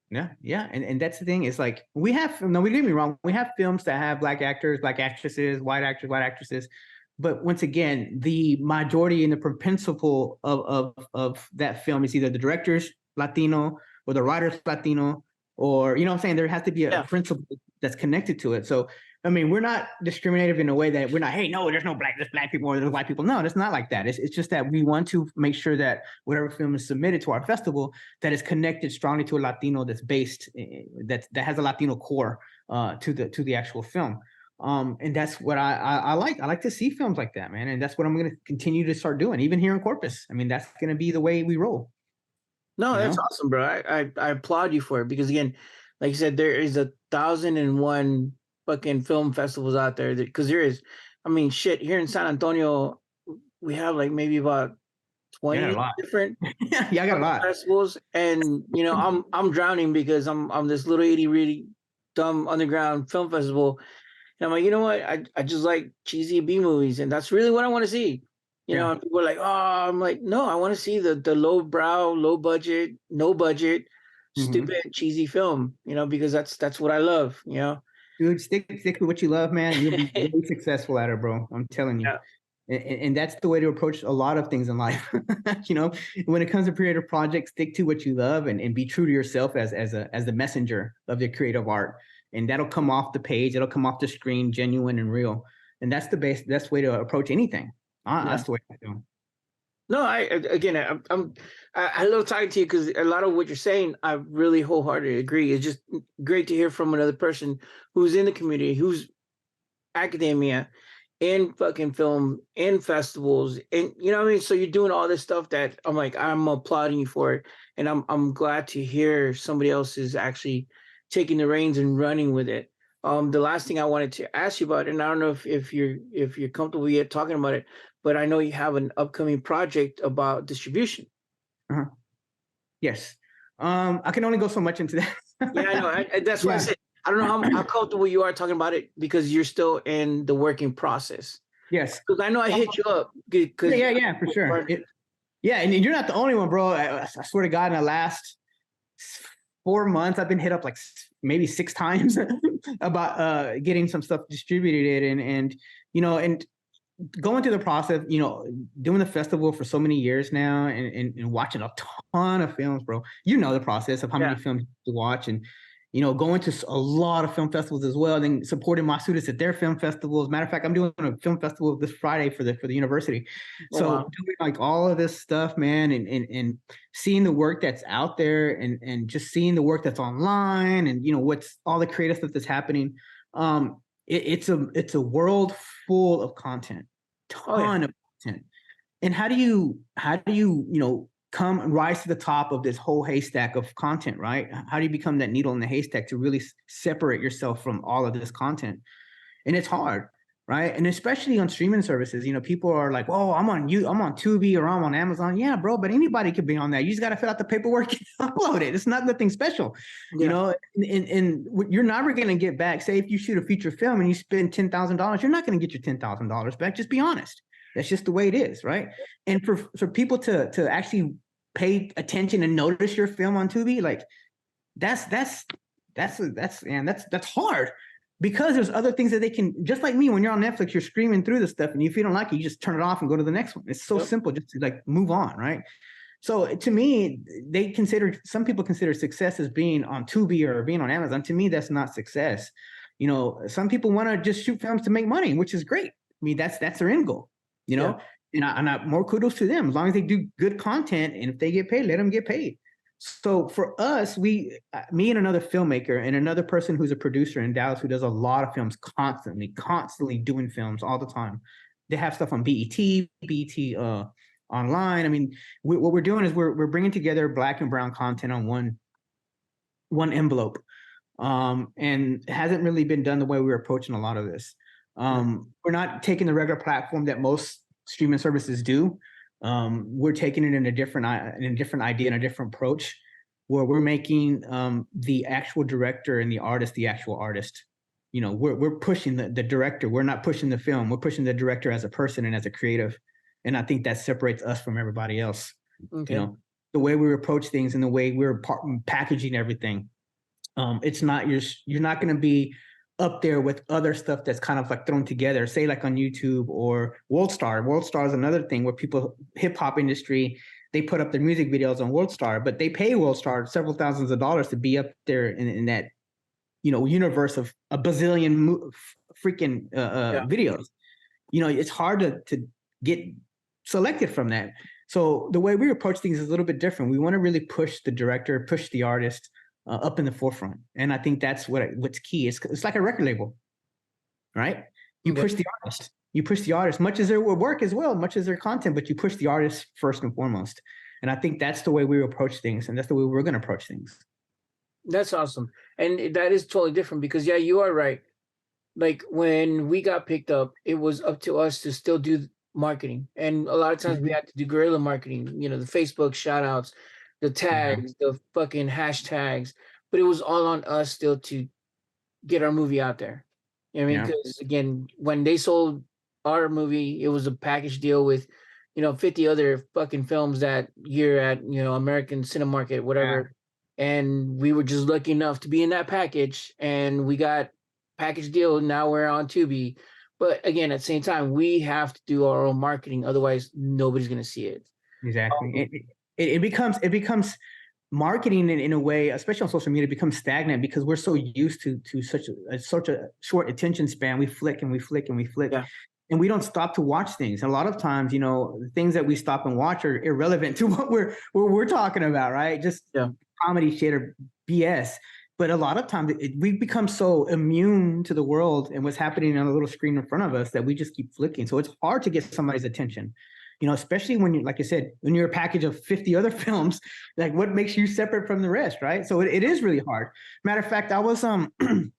Yeah. And that's the thing. It's like, we have, no, we get me wrong. We have films that have Black actors, Black actresses, white actors, white actresses. But once again, the majority and the principle of that film is either the director's Latino or the writer's Latino, or, what I'm saying? There has to be a principle that's connected to it. So, we're not discriminative in a way that we're not, hey, no, there's Black people or there's white people. No, it's not like that. It's just that we want to make sure that whatever film is submitted to our festival, that is connected strongly to a Latino that's based, that has a Latino core to the actual film. And that's what I like. I like to see films like that, man. And that's what I'm going to continue to start doing, even here in Corpus. That's going to be the way we roll. No, that's awesome, bro. I applaud you for it because, again, like you said, there is 1,001 fucking film festivals out there because there is. Shit, here in San Antonio, we have like maybe about 20 different I got a lot festivals, and I'm drowning because I'm this little itty really dumb underground film festival, and I'm like, you know what? I just like cheesy B movies, and that's really what I want to see. And people are like, oh, I'm like, no, I want to see the low brow, low budget, no budget, stupid, cheesy film, because that's what I love, Dude, stick with what you love, man. You'll be really successful at it, bro. I'm telling you. Yeah. And that's the way to approach a lot of things in life. When it comes to creative projects, stick to what you love and be true to yourself as the messenger of your creative art. And that'll come off the page. It'll come off the screen, genuine and real. And that's the best way to approach anything. That's the way I do. No, I'm a little tired to you because a lot of what you're saying, I really wholeheartedly agree. It's just great to hear from another person who's in the community, who's academia, in fucking film, in festivals, and you know what I mean. So you're doing all this stuff that I'm like, I'm applauding you for it, and I'm glad to hear somebody else is actually taking the reins and running with it. The last thing I wanted to ask you about, and I don't know if you're comfortable yet talking about it, but I know you have an upcoming project about distribution. Uh-huh. Yes. I can only go so much into that. Yeah, I know. That's why I said I don't know how comfortable you are talking about it because you're still in the working process. Yes. Because I know I hit you up. Yeah, for sure. Yeah, and you're not the only one, bro. I swear to God, in the last 4 months, I've been hit up like maybe 6 times about getting some stuff distributed, and you know, and going through the process, you know, doing the festival for so many years now, and watching a ton of films, bro. You know the process of how many films to watch, and you know, going to a lot of film festivals as well, then supporting my students at their film festivals. Matter of fact, I'm doing a film festival this Friday for the university. So doing like all of this stuff, man, and seeing the work that's out there, and just seeing the work that's online, and you know what's all the creative stuff that's happening. It's a world full of content, ton of content. And how do you you know come and rise to the top of this whole haystack of content, right? How do you become that needle in the haystack to really separate yourself from all of this content? And it's hard, right? And especially on streaming services, you know, people are like, "Oh, I'm on Tubi or I'm on Amazon." Yeah, bro, but anybody could be on that. You just got to fill out the paperwork and upload it. It's not nothing special, you know. And you're never going to get back. Say if you shoot a feature film and you spend $10,000, you're not going to get your $10,000 back. Just be honest. That's just the way it is, right? And for people to actually pay attention and notice your film on Tubi, like that's hard, because there's other things that they can, just like me, when you're on Netflix, you're screaming through the stuff, and if you don't like it, you just turn it off and go to the next one. It's so simple, just to like move on, right? So to me, some people consider success as being on Tubi or being on Amazon. To me, that's not success. You know, some people want to just shoot films to make money, which is great. I mean, that's their end goal, you know. And I more kudos to them, as long as they do good content, and if they get paid, let them get paid. So for us, me and another filmmaker and another person who's a producer in Dallas who does a lot of films constantly doing films all the time. They have stuff on BET online. I mean, what we're doing is we're bringing together Black and brown content on one envelope, and it hasn't really been done the way we're approaching a lot of this. We're not taking the regular platform that most streaming services do. We're taking it in a different idea and a different approach, where we're making the actual director and the artist the actual artist. You know, we're pushing the director. We're not pushing the film. We're pushing the director as a person and as a creative. And I think that separates us from everybody else. You know, the way we approach things and the way we're packaging everything. It's not you're not going to be up there with other stuff that's kind of like thrown together, say like on YouTube or WorldStar. WorldStar is another thing where hip hop industry, they put up their music videos on WorldStar, but they pay WorldStar several thousands of dollars to be up there in that, you know, universe of a bazillion freaking videos. You know, it's hard to get selected from that. So the way we approach things is a little bit different. We want to really push the director, push the artist up in the forefront, and I think that's what's key. It's like a record label, right? You push the artist. You push the artist, much as their work as well, much as their content, but you push the artist first and foremost. And I think that's the way we approach things, and that's the way we're going to approach things. That's awesome, and that is totally different because you are right. Like when we got picked up, it was up to us to still do marketing, and a lot of times we had to do guerrilla marketing. You know, the Facebook shout outs, the tags, the fucking hashtags, but it was all on us still to get our movie out there. You know what I mean? Because again, when they sold our movie, it was a package deal with, 50 other fucking films that year at, American Cinemarket, whatever. And we were just lucky enough to be in that package, and we got package deal. Now we're on Tubi. But again, at the same time, we have to do our own marketing. Otherwise, nobody's going to see it. Exactly. It becomes marketing in a way, especially on social media, becomes stagnant because we're so used to such a short attention span. We flick and we flick and we flick. Yeah. And we don't stop to watch things. And a lot of times, the things that we stop and watch are irrelevant to what we're talking about, right? Just comedy shit or BS. But a lot of times we become so immune to the world and what's happening on a little screen in front of us that we just keep flicking. So it's hard to get somebody's attention, especially when you, like I said, when you're a package of 50 other films, like what makes you separate from the rest, right? So it is really hard. Matter of fact, I was having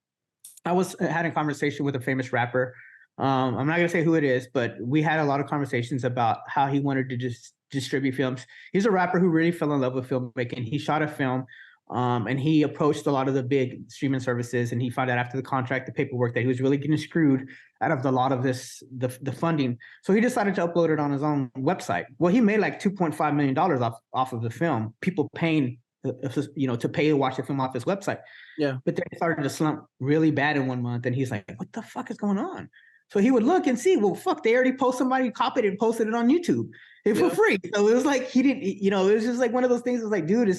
a conversation with a famous rapper. I'm not gonna say who it is, but we had a lot of conversations about how he wanted to just distribute films. He's a rapper who really fell in love with filmmaking. He shot a film. And he approached a lot of the big streaming services, and he found out after the contract, the paperwork, that he was really getting screwed out of a lot of the funding. So he decided to upload it on his own website. Well, he made like $2.5 million off of the film. People paying, to pay to watch the film off his website. Yeah. But then it started to slump really bad in 1 month, and he's like, "What the fuck is going on?" So he would look and see, well, fuck, they already somebody copied it and posted it on YouTube for free. So it was like he didn't, it was just like one of those things. It was like, dude,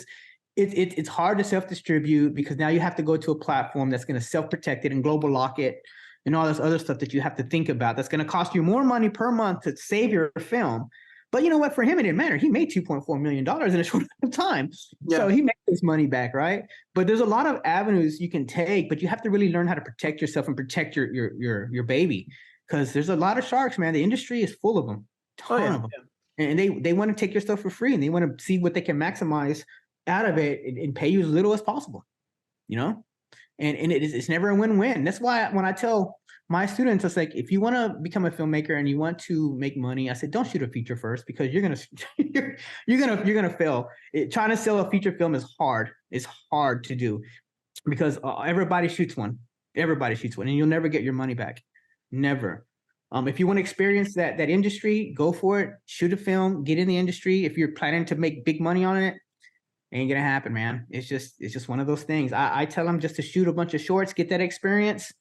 it's hard to self-distribute because now you have to go to a platform that's going to self-protect it and global lock it and all this other stuff that you have to think about. That's going to cost you more money per month to save your film. But you know what? For him, it didn't matter. He made $2.4 million in a short amount of time. Yeah. So he made his money back, right? But there's a lot of avenues you can take, but you have to really learn how to protect yourself and protect your baby, because there's a lot of sharks, man. The industry is full of them, ton of them. Yeah. And they want to take your stuff for free, and they want to see what they can maximize out of it and pay you as little as possible, and it's never a win-win. That's why when I tell my students, it's like, if you want to become a filmmaker and you want to make money, I said, don't shoot a feature first, because you're gonna fail. Trying to sell a feature film is hard. It's hard to do because everybody shoots one, and you'll never get your money back, never. If you want to experience that industry, go for it. Shoot a film, get in the industry. If you're planning to make big money on it, ain't gonna happen, man. It's just one of those things. I tell them just to shoot a bunch of shorts, get that experience,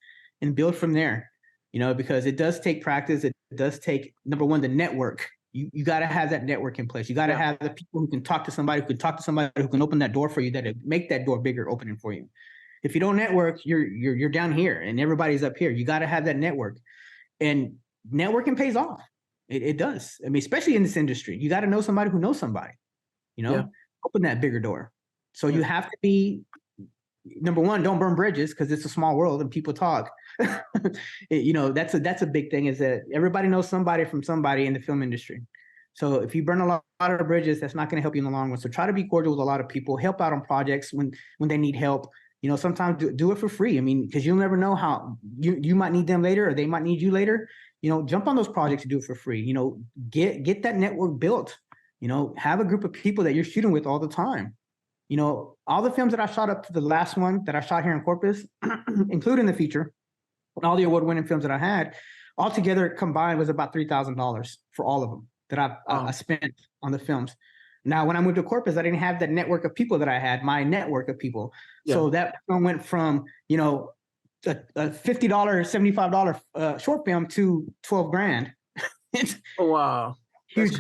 and build from there. Because it does take practice. It does take, number one, the network. You got to have that network in place. You got to have the people who can talk to somebody, who can open that door for you, that make that door bigger, opening for you. If you don't network, you're down here and everybody's up here. You got to have that network, and networking pays off. It does. I mean, especially in this industry, you got to know somebody who knows somebody. Open that bigger door. So you have to be, number one, don't burn bridges, because it's a small world and people talk. That's a big thing, is that everybody knows somebody from somebody in the film industry. So if you burn a lot of bridges, that's not going to help you in the long run. So try to be cordial with a lot of people, help out on projects when they need help. Sometimes do it for free. I mean, because you'll never know how you might need them later, or they might need you later. Jump on those projects and do it for free. Get that network built. Have a group of people that you're shooting with all the time. All the films that I shot up to the last one that I shot here in Corpus, including the feature, all the award-winning films that I had, all together combined was about $3,000 for all of them that I spent on the films. Now, when I moved to Corpus, I didn't have that network of people that I had, my network of people. Yeah. So that film went from, a $50, $75 short film to $12,000. Oh, wow. Huge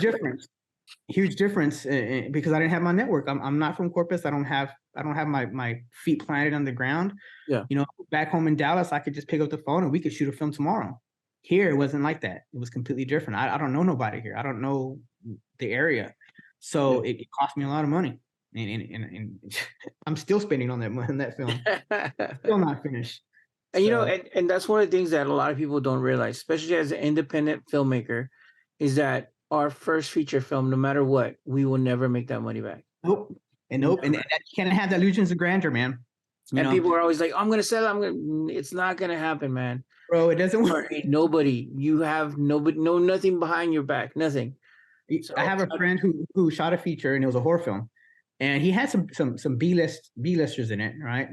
difference because I didn't have my network. I'm not from Corpus. I don't have my feet planted on the ground. Yeah. Back home in Dallas, I could just pick up the phone and we could shoot a film tomorrow. Here, it wasn't like that. It was completely different. I don't know nobody here. I don't know the area. So it cost me a lot of money. And I'm still spending on that film. Still not finished. And and that's one of the things that a lot of people don't realize, especially as an independent filmmaker, is that our first feature film, no matter what, we will never make that money back. Nope. And you can't have the illusions of grandeur, man. People are always like, I'm going to sell it. It's not going to happen, man. Bro, it doesn't work. Nobody. You have nothing behind your back. Nothing. So, I have a friend who shot a feature, and it was a horror film, and he had some B-listers in it, right?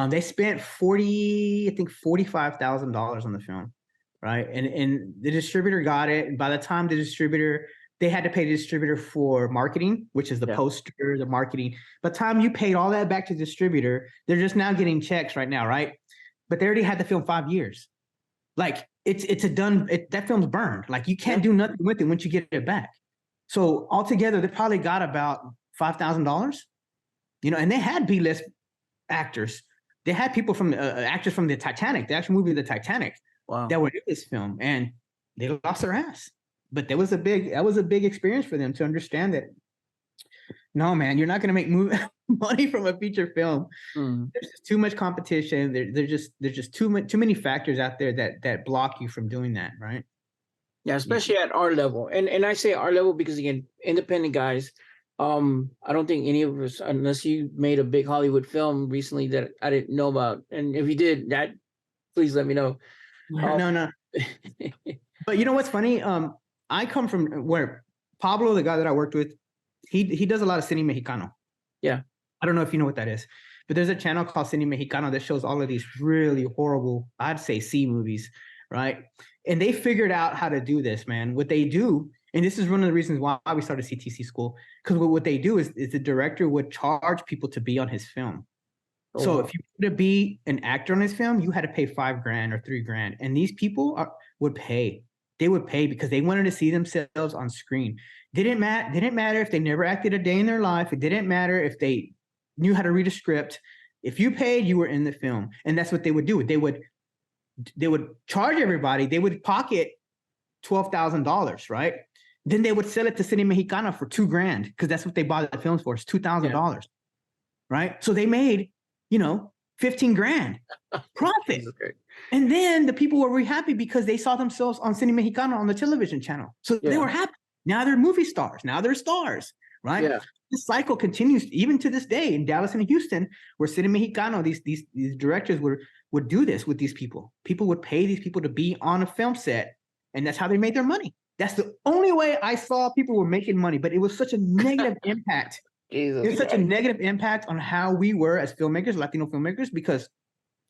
They spent $45,000 on the film, right? And the distributor got it. And by the time they had to pay the distributor for marketing, which is the poster, the marketing. By the time you paid all that back to the distributor, they're just now getting checks right now, right? But they already had the film 5 years. Like that film's burned. Like you can't do nothing with it once you get it back. So altogether, they probably got about $5,000. And they had B-list actors. They had people from actors from the Titanic, the actual movie, the Titanic, that were in this film, and they lost their ass. But that was a big experience for them to understand that, No, man, you're not going to make money from a feature film. There's just too much competition. There's just too many factors out there that block you from doing that, right? Yeah, especially at our level. And I say our level because again, independent guys, I don't think any of us, unless you made a big Hollywood film recently that I didn't know about. And if you did, that please let me know. No. But you know what's funny? I come from where Pablo, the guy that I worked with, he does a lot of Cine Mexicano. Yeah. I don't know if you know what that is, but there's a channel called Cine Mexicano that shows all of these really horrible, I'd say C movies, right? And they figured out how to do this, man. What they do, and this is one of the reasons why we started CTC school, because what they do is the director would charge people to be on his film. Oh, so wow. If you wanted to be an actor on his film, you had to pay $5,000 or $3,000. And these people would pay. They would pay because they wanted to see themselves on screen. Didn't matter if they never acted a day in their life. It didn't matter if they knew how to read a script. If you paid, you were in the film. And that's what they would do. They would charge everybody. They would pocket $12,000, right? Then they would sell it to Cine Mexicano for $2,000 because that's what they bought the films for. It's $2,000, right? So they made, $15,000 profit. Okay. And then the people were really happy because they saw themselves on Cine Mexicano on the television channel. So they were happy. Now they're movie stars. Now they're stars, right? Yeah. This cycle continues even to this day in Dallas and Houston, where Cine Mexicano, these directors would do this with these people. People would pay these people to be on a film set, and that's how they made their money. That's the only way I saw people were making money, but it was such a negative impact. Jesus, it was such a negative impact on how we were as filmmakers, Latino filmmakers, because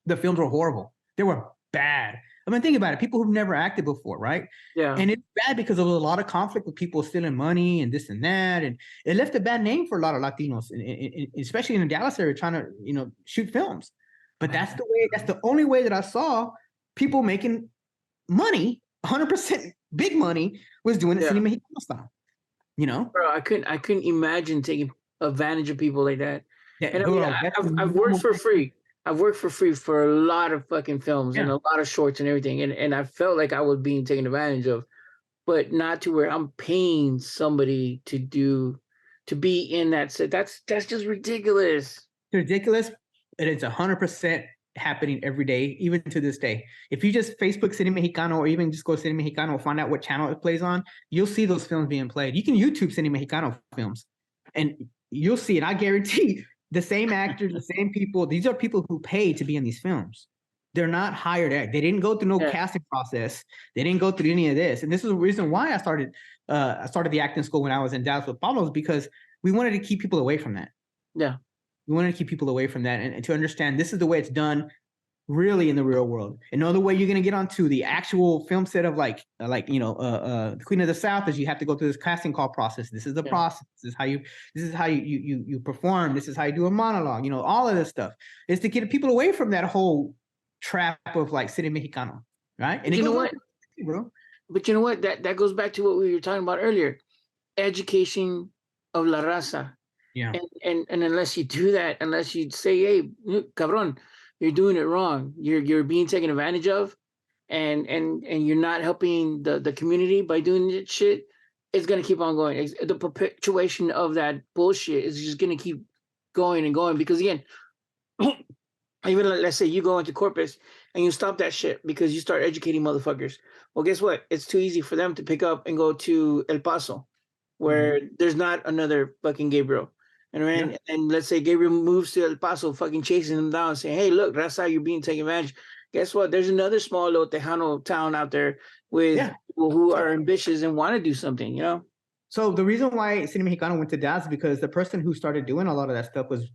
the films were horrible. They were bad. I mean, think about it. People who've never acted before, right? Yeah. And it's bad because there was a lot of conflict with people stealing money and this and that. And it left a bad name for a lot of Latinos, especially in the Dallas area, trying to, shoot films. But that's the only way that I saw people making money, 100% big money, was doing it Cine Mexicano style. Bro, I couldn't imagine taking advantage of people like that. Yeah, and I mean, I've worked for free. I've worked for free for a lot of fucking films and a lot of shorts and everything. And I felt like I was being taken advantage of, but not to where I'm paying somebody to be in that set. That's just ridiculous. It's ridiculous. And it's 100% happening every day, even to this day. If you just Facebook Cine Mexicano or even just go Cine Mexicano and find out what channel it plays on, you'll see those films being played. You can YouTube Cine Mexicano films and you'll see it. I guarantee the same actors, the same people. These are people who pay to be in these films. They're not hired act. They didn't go through no casting process. They didn't go through any of this. And this is the reason why I started the acting school when I was in Dallas with Pablo, because we wanted to keep people away from that. Yeah. We wanted to keep people away from that and to understand this is the way it's done really in the real world. Another way you're going to get onto the actual film set of like Queen of the South is you have to go through this casting call process. This is the process. This is how you perform. This is how you do a monologue. All of this stuff is to get people away from that whole trap of like Cine Mexicano, right? And you know what, bro? But you know what? That goes back to what we were talking about earlier. Education of la raza. Yeah. And unless you do that, unless you say, hey, cabron, you're doing it wrong. You're being taken advantage of, and you're not helping the community by doing this shit, it's gonna keep on going. The perpetuation of that bullshit is just gonna keep going and going. Because again, even let's say you go into Corpus and you stop that shit because you start educating motherfuckers. Well, guess what? It's too easy for them to pick up and go to El Paso, where there's not another fucking Gabriel. And let's say Gabriel moves to El Paso, fucking chasing them down, saying, hey, look, that's how you're being taken advantage. Guess what? There's another small little Tejano town out there with people who are ambitious and want to do something, So the reason why Cine Mexicano went to Dallas is because the person who started doing a lot of that stuff was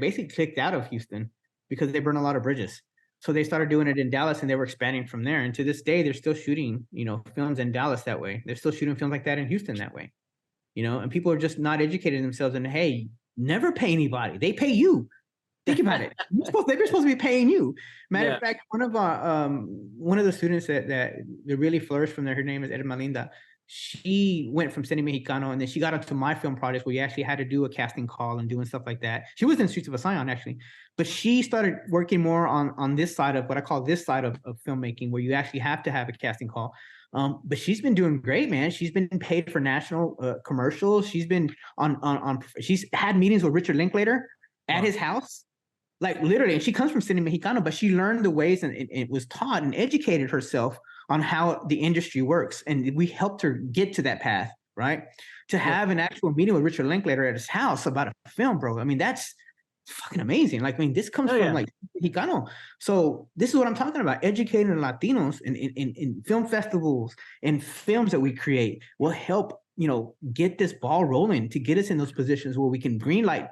basically kicked out of Houston because they burned a lot of bridges. So they started doing it in Dallas and they were expanding from there. And to this day, they're still shooting, films in Dallas that way. They're still shooting films like that in Houston that way. And people are just not educating themselves. And hey, never pay anybody. They pay you. Think about it. They're supposed to be paying you. Matter of fact, one of the students that really flourished from there, her name is Edma Linda. She went from Cine Mexicano and then she got onto my film project where you actually had to do a casting call and doing stuff like that. She was in Streets of a Scion actually, but she started working more on this side of what I call this side of filmmaking, where you actually have to have a casting call. But she's been doing great, man. She's been paid for national commercials. She's been on. She's had meetings with Richard Linklater at his house, like literally. And she comes from Cine Mexicano, but she learned the ways and it was taught and educated herself on how the industry works, and we helped her get to that path, right? To have an actual meeting with Richard Linklater at his house about a film, bro. I mean, that's fucking amazing. Like, I mean, this comes from like Mexicano. So this is what I'm talking about. Educating Latinos in film festivals and films that we create will help, get this ball rolling to get us in those positions where we can greenlight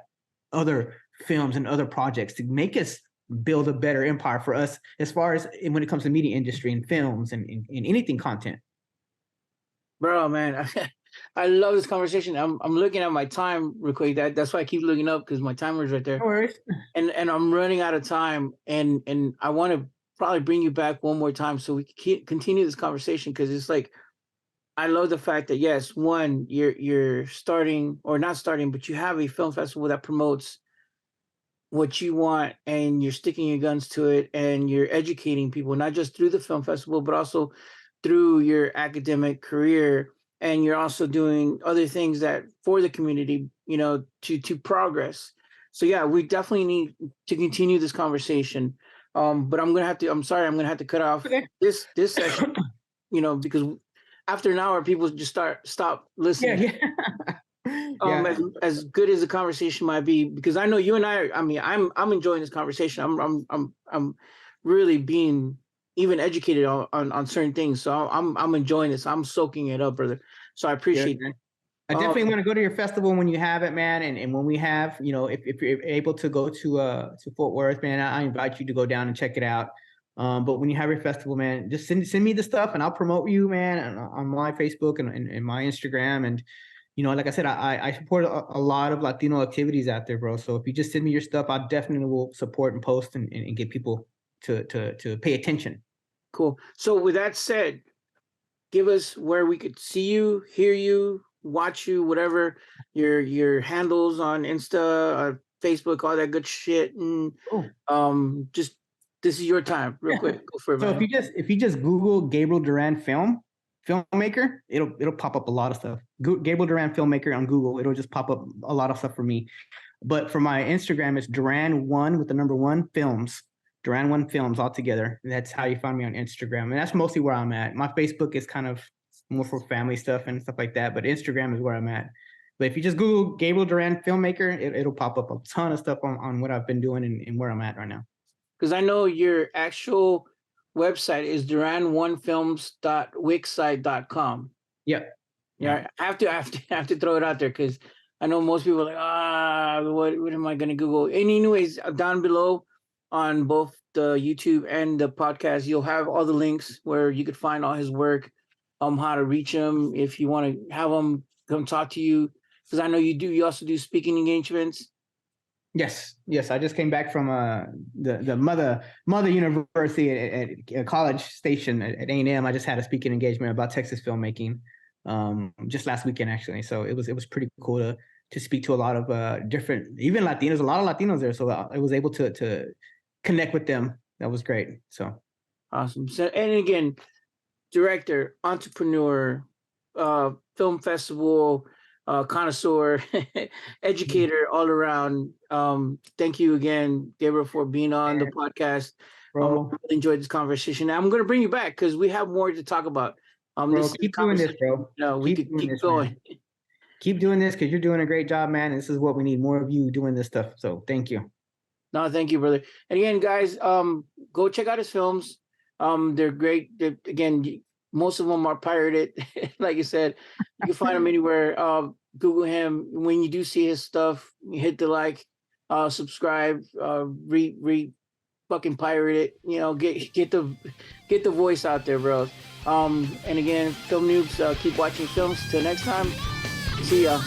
other films and other projects to make us build a better empire for us as far as when it comes to media industry and films and anything content. Bro, man, I love this conversation. I'm looking at my time real quick. That's why I keep looking up, because my timer's right there. No worries. And I'm running out of time, and I want to probably bring you back one more time so we can continue this conversation, because it's like, I love the fact that yes, one, you're starting, or not starting, but you have a film festival that promotes what you want, and you're sticking your guns to it, and you're educating people, not just through the film festival, but also through your academic career. And you're also doing other things that for the community, to progress. So yeah, we definitely need to continue this conversation. But I'm gonna have to cut off this session, because after an hour, people just stop listening. As good as the conversation might be, because I know you and I'm enjoying this conversation. I'm really being even educated on certain things. So I'm enjoying this. I'm soaking it up, brother. So I appreciate that. I definitely want to go to your festival when you have it, man. And when we have, if you're able to go to Fort Worth, man, I invite you to go down and check it out. But when you have your festival, man, just send me the stuff and I'll promote you, man, on my Facebook and my Instagram. And, like I said, I support a lot of Latino activities out there, bro. So if you just send me your stuff, I definitely will support and post and get people to pay attention. Cool. So with that said, give us where we could see you, hear you, watch you, whatever, your handles on Insta, Facebook, all that good shit. And just, this is your time, real quick. Go for it, man. So if you just Google Gabriel Duran filmmaker, it'll pop up a lot of stuff. Gabriel Duran filmmaker on Google, it'll just pop up a lot of stuff for me. But for my Instagram, it's Duran1 with the number 1 films. Duran1 films all together. That's how you find me on Instagram. And that's mostly where I'm at. My Facebook is kind of more for family stuff and stuff like that, but Instagram is where I'm at. But if you just Google Gabriel Duran filmmaker, it'll pop up a ton of stuff on what I've been doing and where I'm at right now. Because I know your actual website is duran1films.wixsite.com. Yep. Yeah, I have to throw it out there, because I know most people are like, what am I going to Google? And anyways, down below on both the YouTube and the podcast, you'll have all the links where you could find all his work, how to reach him if you want to have him come talk to you, because I know you also do speaking engagements. Yes. I just came back from the Mother University at College Station at A&M. I just had a speaking engagement about Texas filmmaking just last weekend, actually. So it was pretty cool to speak to a lot of different, even Latinos, a lot of Latinos there. So I was able to connect with them. That was great. So awesome. So, and again, director, entrepreneur, film festival connoisseur, educator all around. Thank you again, Gabriel, for being on the podcast. I really enjoyed this conversation. I'm going to bring you back because we have more to talk about. Bro, keep doing this, bro. No, we could keep going. Man. Keep doing this because you're doing a great job, man. This is what we need, more of you doing this stuff. So thank you. No, thank you, brother. And again, guys, go check out his films. They're great. Again, most of them are pirated. Like you said, you can find them anywhere. Google him. When you do see his stuff, hit the like, subscribe, fucking pirate it. You know, get the voice out there, bro. And again, Film Noobs, keep watching films. Till next time, see ya.